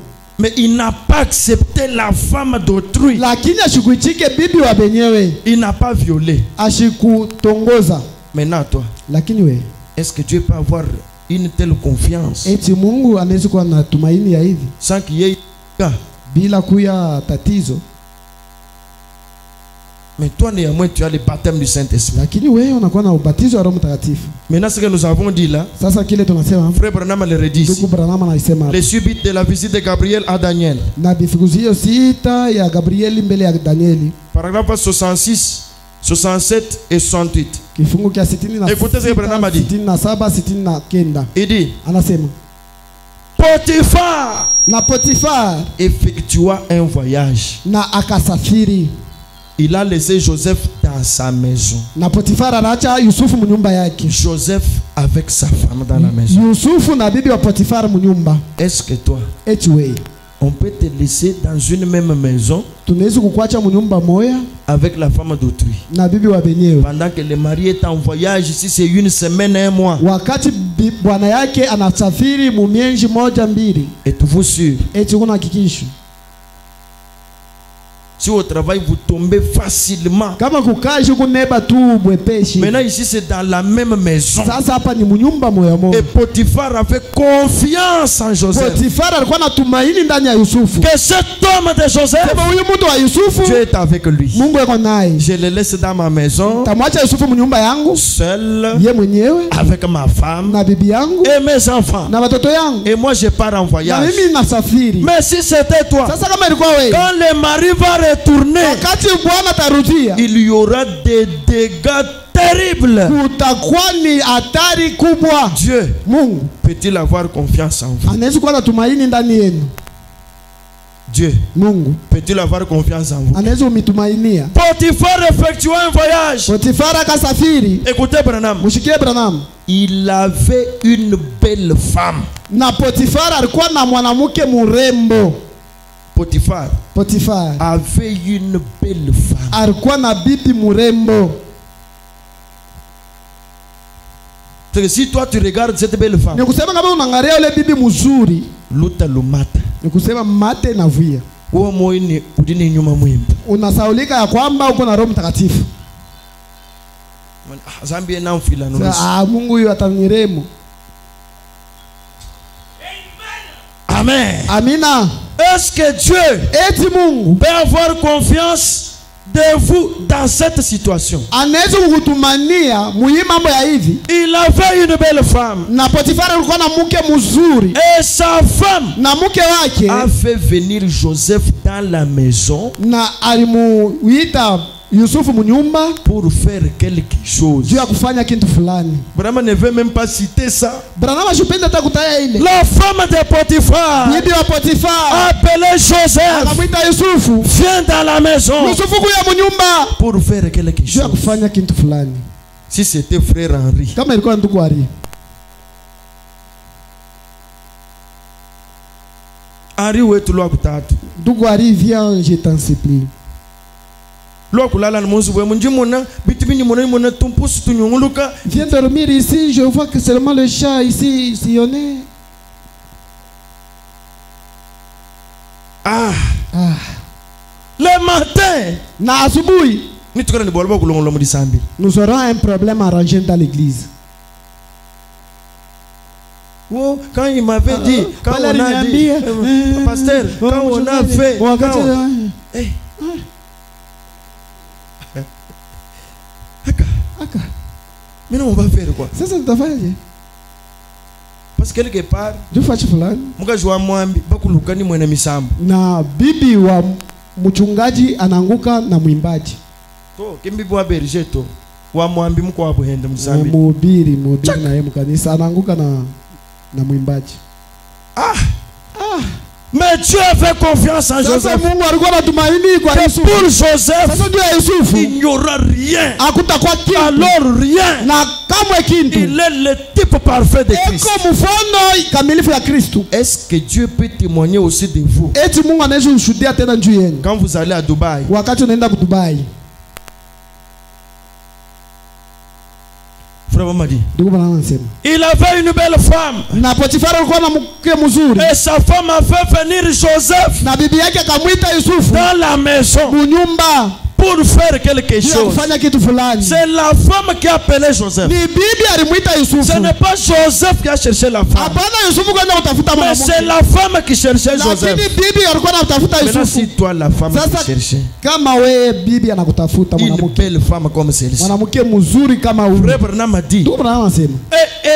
Mais il n'a pas accepté la femme d'autrui. lakini ashikuichike bibi wa benyewe, Il n'a pas violé. ashikutongoza. Maintenant toi, Lakini we, est-ce que Dieu peut avoir une telle confiance eti Mungu anaweza kuwa na tumaini ya hivi sans qu'il y ait cas? bila kuya tatizo? Mais toi néanmoins tu as le baptême du Saint-Esprit. Lakini wewe unakuwa na ubatizo wa Roho Mtakatifu. Maintenant ce que nous avons dit là, Sasa kile tunasema, Frère Branham le redit ndugu ici. Branham anaisema Les subites de la visite de Gabriel à Daniel. na vifukuzio sita ya Gabrieli mbele ya Danieli, Paragraphe 66 67 et 68. Kifungu kia 66, Écoutez ce que Branham a dit. 67, 69. Il dit, Anasema. Potiphar Na Potifar effectua un voyage. na akasafiri. Il a laissé Joseph dans sa maison. Na Potifar anaacha Yusufu mnyumba yake. Joseph avec sa femme dans la maison. Yusufu na bibi wa Potifar mnyumba. Est-ce que toi, Eti wewe on peut te laisser dans une même maison tunaweza kukuacha mnyumba moya avec la femme d'autrui na bibi wa benyewe pendant que le mari est en voyage? Ici c'est une semaine, un mois. wakati bwana yake anasafiri mumienji moja mbili? Êtes-vous sûr? Eti kuna hakikisho Si au travail vous tombez facilement. kama kukaji kuneba tu bwepeshi. Maintenant ici c'est dans la même maison. Sasa hapa ni mnyumba moya Et moja. Potiphar avait confiance en Joseph. Potifar alikuwa na tumaini ndani ya Yusufu. Que cet homme de Joseph, Kama huyu mtu wa Yusufu Dieu est avec lui. Mungu yuko naye. Je le laisse dans ma maison, Tamwacha Yusufu mnyumba yangu seul, ye mwenyewe avec ma femme na bibi yangu et mes enfants. na watoto yangu Et moi je pars en na voyage. mimi nasafiri. Mais si c'était toi, Sasa kama ilikuwa wewe, quand le mari va retourner, wakati bwana tarudia, il y aura des dégâts terribles. kutakuwa ni hatari kubwa. Dieu Mungu peut-il avoir confiance en vous? anaweza kuwa na tumaini ndani yenu. Dieu Mungu peut-il avoir confiance en vous? anaweza umitumainia. Potiphar effectua un voyage. Potifara kasafiri. Écoutez Branham. Mushikie Branham. Il avait une belle femme. Na Potifara alikuwa na mwanamke murembo. Potiphar Potifara avait une belle femme. alikuwa na bibi murembo. Si toi tu regardes cette belle femme, Ni kusema kama unaangalia yule bibi mzuri, luta lumata. ni kusema mate na vuia. Uo moini udini nyuma mwimba. Unasaulika ya kwamba uko na Roho Mtakatifu. Zambia na mfila nunusi. Mungu huyu ataniremu. Amen. Amina. Est-ce que Dieu Eti Mungu peut avoir confiance de vous dans cette situation? anaweza kukutumania muhimu mambo ya hivi. Il avait une belle femme. Na Potifara alikuwa na mke mzuri. Et sa femme Na mke wake a fait venir Joseph dans la maison na alimuita Yusufu mnyumba pour faire quelque chose. juu ya kufanya kitu fulani. Branham ne veut même pas citer ça. Branham ashupenda hata kutaya ile. La femme de Potiphar, Bibi wa Potifara appelée Joseph, akamwita Yusufu. vient dans la maison Yusufu kuya mnyumba pour faire quelque juu ya chose. kufanya kitu fulani. Si c'était frère Henri, Kama ilikuwa ndugu Ari. Henri wetu lwa kutatu. Ndugu Ari, viens, je t'en supplie. Lwa kulala na munzu bwe munjimuna bitu bini muna tumpusu tunyunguluka. Viens dormir ici, je vois que seulement le chat ici sillonnait. Ah, Ah. le matin, Na asubuhi ni tukana ni bolwa kulongola mu disambi. nous aurons un problème arrangé dans l'église. Oh, quand il m'avait dit, quand on a dit, pasteur, quand on a fait, hey. Aka. Maintenant on va faire quoi? Sasa tutafanyaje? Parce que quelque part, Tufache fulani. mukajwa mwambi bakulukani mwene misambo. Na bibi wa mchungaji anaanguka na mwimbaji. To kimbibi wa berger to wa mwambi mko wa buhende musambi. Mhubiri na yeye mkanisa anaanguka na mwimbaji. Mais Dieu avait confiance en Sasa Joseph. Mungu alikuwa anatumaini kwa Yesu. Pour Joseph, Sasa ndio Yusufu il n'y aura rien. hakutakuwa kitu. Alors rien. Na kamwe kintu. Il est le type parfait de Christ. Eko mfano kamilifu ya Kristo. Est-ce que Dieu peut témoigner aussi de vous? Eti Mungu anaweza ushuhudia tena juu yenu. Quand vous allez à Dubaï, Wakati unaenda Dubai. frère Mamadi, Ndugu bwana anasema. il avait une belle femme. Na Potifara alikuwa na mke mzuri. Et sa femme a fait venir Joseph Na bibi yake akamwita Yusufu dans la maison munyumba pour faire quelque juu ya chose. kufanya kitu fulani. C'est la femme qui a appelé Joseph. Ni bibi alimwita Yusufu. Ce n'est pas Joseph qui a cherché la femme. Hapana Yusufu kwenda kutafuta Mais c'est mwanamke. la femme qui cherchait Joseph. Lakini bibi alikuwa anatafuta Maintenant, Yusufu. si toi, la femme Sasa qui cherchait kama wewe bibi anakutafuta une mwanamke. belle femme comme celle-ci, Mwanamke mzuri kama huyu. Frère Branham a dit, Ndugu bwana anasema.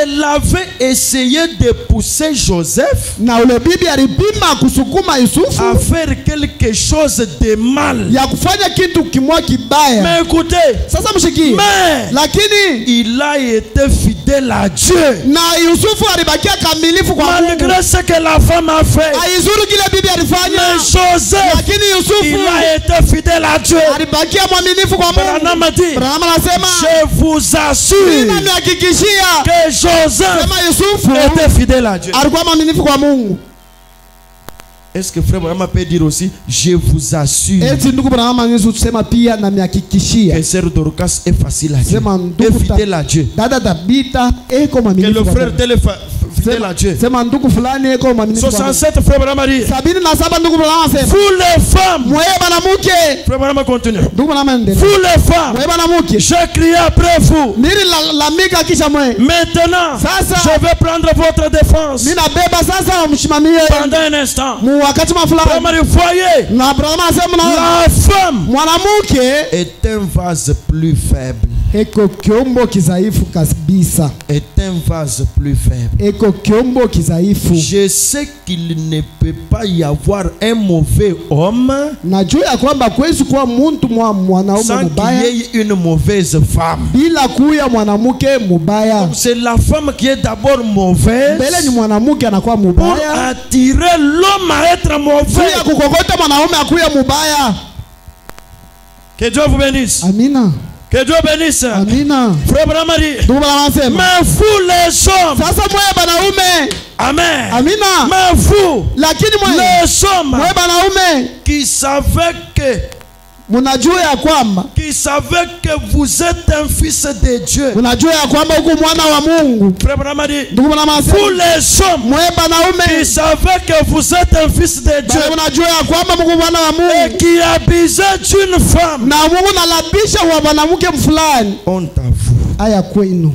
elle avait essayé de pousser Joseph na ule bibi alipima kusukuma Yusufu à faire quelque chose de mal. ya kufanya kitu kimwa kibaya. Mais écoutez, Sasa mshikie, mais lakini il a été fidèle à Dieu. na Yusufu alibakia kamilifu kwa Mungu. Malgré ce que la femme a fait, Aizuru kile bibi alifanya, mais Joseph, lakini Yusufu il a été fidèle à Dieu. alibakia mwaminifu kwa Mungu. Branham a dit, Branham anasema, je vous assure ninamhakikishia que Joseph sema Yusufu était fidèle à Dieu. alikuwa mwaminifu kwa Mungu. Est-ce que frère Branham peut dire aussi, je vous assure Eti ndugu Branham anaweza kusema pia namhakikishia que sœur Dorcas est facile à Dieu, sema est ndugu fidèle à Dieu, dada Tabita eko que mwaminifu le kwa frère Mungu. tel est fidèle à Dieu. Sema ndugu fulani eko mwaminifu kwa Mungu. 67 frère Branham a dit, 77 ndugu Branham anasema vous les femmes, mwewe banamuke. frère Branham continue, Ndugu Branham endelea. vous les femmes, Mwewe banamuke. j'ai crié après vous. Mimi lalamika kisha mwe. Maintenant, Sasa je vais prendre votre défense mimi nabeba sasa mshimamie pendant un instant. mu wakati mafulani. Voyez, Na Branham anasema na la femme mwanamke est un vase plus faible. eko kiombo kizaifu kabisa. Est un vase plus faible. Eko kiombo kizaifu. Je sais qu'il ne peut pas y avoir un mauvais homme Najua ya kwamba kwezi kuwa muntu mwanaume sans mubaya qu'il y ait une mauvaise femme. bila kuya mwanamke mubaya. C'est la femme qui est d'abord mauvaise Mbele ni mwanamke anakuwa pour mubaya. attirer l'homme à être mauvais. Kuya kukokota mwanaume akuya mubaya. Que Dieu vous bénisse. Amina. Que Dieu bénisse. Amina. Frère Branham a dit, Ndugu Branham anasema mais vous les hommes, sasa mwe banaume. amen. Amina. Mais vous, Lakini mwe les hommes mwe banaume qui savez munajua ya kwamba que vous êtes un fils de Dieu. munajua ya kwamba huku mwana wa Mungu. Frère Branham a dit, Ndugu Branham vous anasema les hommes mwe qui banaume savez que vous êtes un fils de Dieu munajua ya kwamba Mungu mwana wa et Mungu qui abusez d'une femme, na Mungu nalabisha wa mwanamke fulani. honte à vous. Aya kwenu.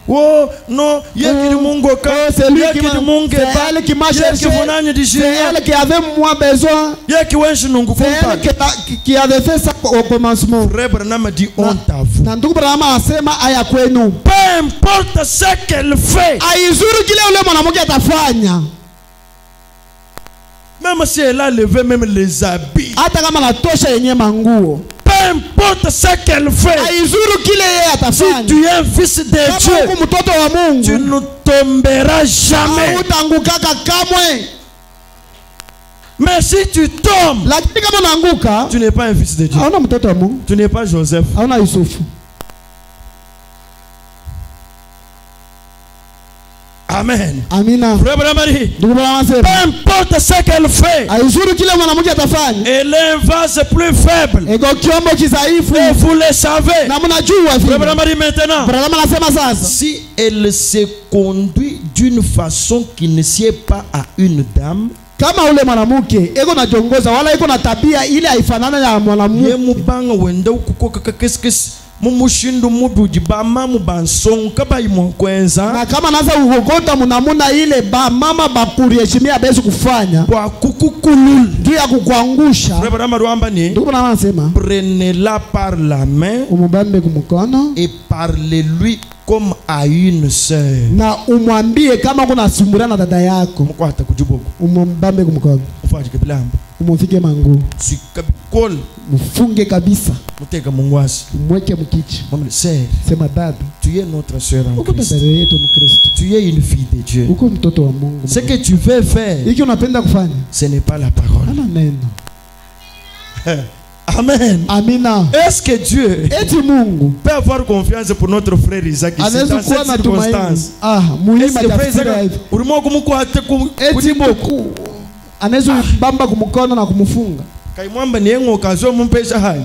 Oh non, yeki mungu ka, c'est lui yeki mungu c'est ba, elle qui m'a cherché. yeki vonani di C'est jia, elle qui avait moi besoin. yeki wenshi nungu C'est elle kumpa. qui avait fait ça au commencement. Frère Branham a dit honte à vous. Na ndugu Branham anasema aya kwenu. Peu importe ce qu'elle fait, Aizuru kile ule mwanamke atafanya. même si elle a levé même les habits, Hata kama natosha yenye manguo. peu importe ce qu'elle fait, Aizuru kile yeye si atafanya. tu es un fils de Kama Dieu, huku mtoto wa tu Mungu ne tomberas jamais. hautangukaka kamwe. Mais si tu tombes, Lakini kama unaanguka tu n'es pas un fils de Dieu. hauna mtoto wa Mungu. Tu n'es pas Joseph. Hauna Yusufu. Amen. Amina. Frère Branham a dit, Ndugu Branham peu anasema importe ce qu'elle fait, aizuru kile mwanamke atafanya. elle est un vase plus faible. Ego kiombo kizaifu. Et vous le savez. Na mnajua Frère vile. Branham a dit maintenant, Branham anasema sasa si elle se conduit d'une façon qui ne sied pas à une dame, kama ule mwanamke eko najongoza wala eko na tabia ile haifanana ya ye mwanamume, mubanga wenda ukukoka kakeskesi mumushindu muduji bamamu bansonka bayimokwenza na kama naza kukokota munamuna ile ba mama bakuriheshimia bezi kufanya kwa kukukulul. juu ya kukuangusha. Frère Branham aliwaambia ni Ndugu Branham anasema prenez-la par la main umubambe kumkono et parlez-lui comme à une sœur. na umwambie kama kuna sumburia na dada yako, Mkwata kujibu umubambe kumkono, ufaje kebilamba umufike mangu, sikabikol mfunge kabisa, muteka mungwasi umweke mkichi, mama sœur, sema dada, tu es notre sœur en uko Christ, dada yetu Mkristo, tu es une fille de Dieu. uko mtoto wa Mungu. Ce que tu veux faire, Hiki unapenda kufanya ce n'est pas la parole. ana neno. Amen. Amina. Est-ce que Dieu Eti Mungu peut avoir confiance pour notre frère Isaac ici anaweza dans kuwa cette na tumaini. circonstance? Muhimu Est-ce que frère atafsiri Isaac hivi. urimo kumukwate Eti kujibu anaweza bamba kumkono na kumfunga kaimwamba ni yengo kazo mumpesha hai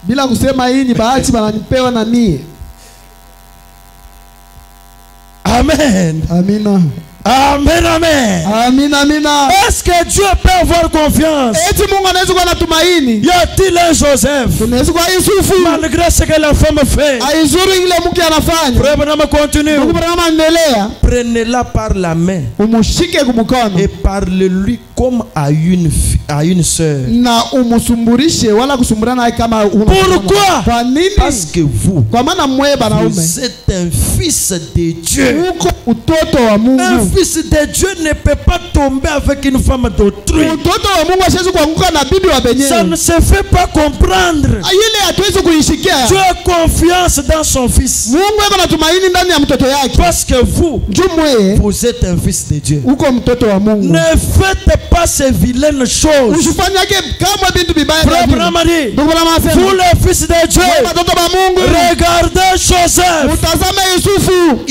bila kusema hii ni bahati bananipewa na mie. Amen. Amina. Amen, amen. Amina, amina. Est-ce que Dieu peut avoir confiance? Eti Mungu anaweza kuwa na tumaini. Y a-t-il un Joseph? Tunaweza kuwa Yusufu. Malgré ce que la femme fait. Aizuri ile mke anafanya. Frère Branham continue. Mungu Branham anaendelea. Prenez-la par la main Umushike kumkono. et parlez-lui comme à une sœur. Na umusumburishe wala kusumburana kama una. Pourquoi? Kwa nini? Parce que vous, Kwa maana mwe banaume. vous êtes un fils de Dieu. Uko utoto wa Mungu. Un fils de Dieu ne peut pas tomber avec une femme d'autrui. Utoto wa Mungu asiwezi kuanguka na bibi wa benyewe. Ça ne se fait pas comprendre. Ile hatuwezi kuishikia. Dieu a confiance dans son fils. Mungu yuko na tumaini ndani ya mtoto yake. Parce que vous, vous êtes un fils de Dieu. Uko mtoto wa Mungu. Ne faites pas ces vilaines choses. Usifanyake kama bintu bibaya. Frère Branham dit, vous les fils de Dieu, regardez Joseph. Mutazame Yusufu.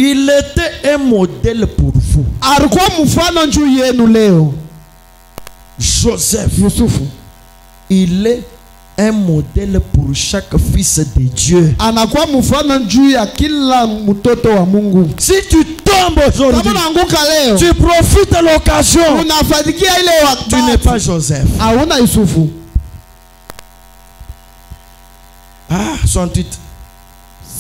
Il était un modèle pour vous. Alikuwa mfano juu yenu leo. Joseph, Yusufu, il est un modèle pour chaque fils de Dieu. anakuwa mfano juu ya kila mtoto wa Mungu. Si tu tombes aujourd'hui, Kama unaanguka leo, tu profites de l'occasion. unafadikia ile wakati. Tu n'es pas Joseph. Hauna Yusufu. Ah, 68.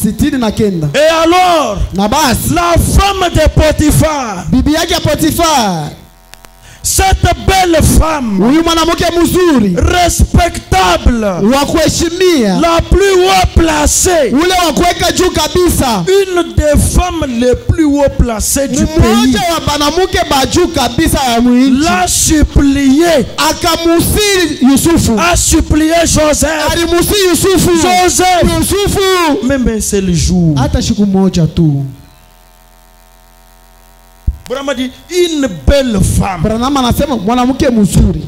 69. Et alors, Na basi la femme de Potiphar, bibi yake Potifar, cette belle femme, huyu mwanamke mzuri respectable, wa kuheshimia, la plus haut placée, ule wa kuweka juu kabisa, une des femmes les plus haut placées du pays, mmoja wa banamuke ba juu kabisa ya mwinchi, l'a supplié, akamusi Yusufu, a supplié Joseph. alimusi Yusufu, Yusufu, Même un seul jour. hata siku moja tu. Branham dit une belle femme, Branham anasema mwanamke mzuri,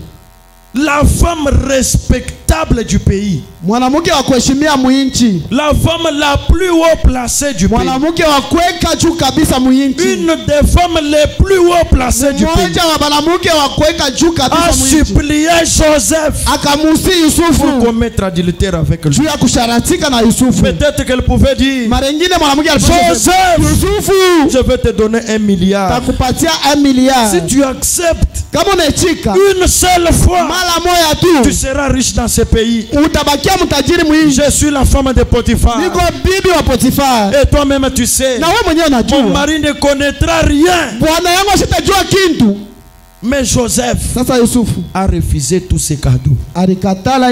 la femme respectable du pays, mwanamke wa kuheshimia mwinchi, la femme la plus haut placée du pays, mwanamke wa kuweka juu kabisa mwinchi, une des femmes les plus haut placées du pays, mmoja wa banamuke wa kuweka juu a kabisa mwinchi, supplié Joseph akamusi pour Yusufu commettre adultère avec lui. juu ya kusharatika na Yusufu. Peut-être qu'elle pouvait dire, Mara nyingine mwanamke alipaswa Joseph, Yusufu, je vais te donner 1 milliard. takupatia 1 milliard. Si tu acceptes Kama unachika une seule fois, mara moja tu tu, seras riche dans ce pays. utabakia mtajiri mwingi. Je suis la femme de Potiphar. Niko bibi wa Potifar. Et toi-même tu sais, Na wewe mwenyewe mon unajua mari ne connaîtra rien. bwana yangu asitajua kintu. Mais Joseph Sasa Yusufu a refusé tous ces cadeaux. alikatala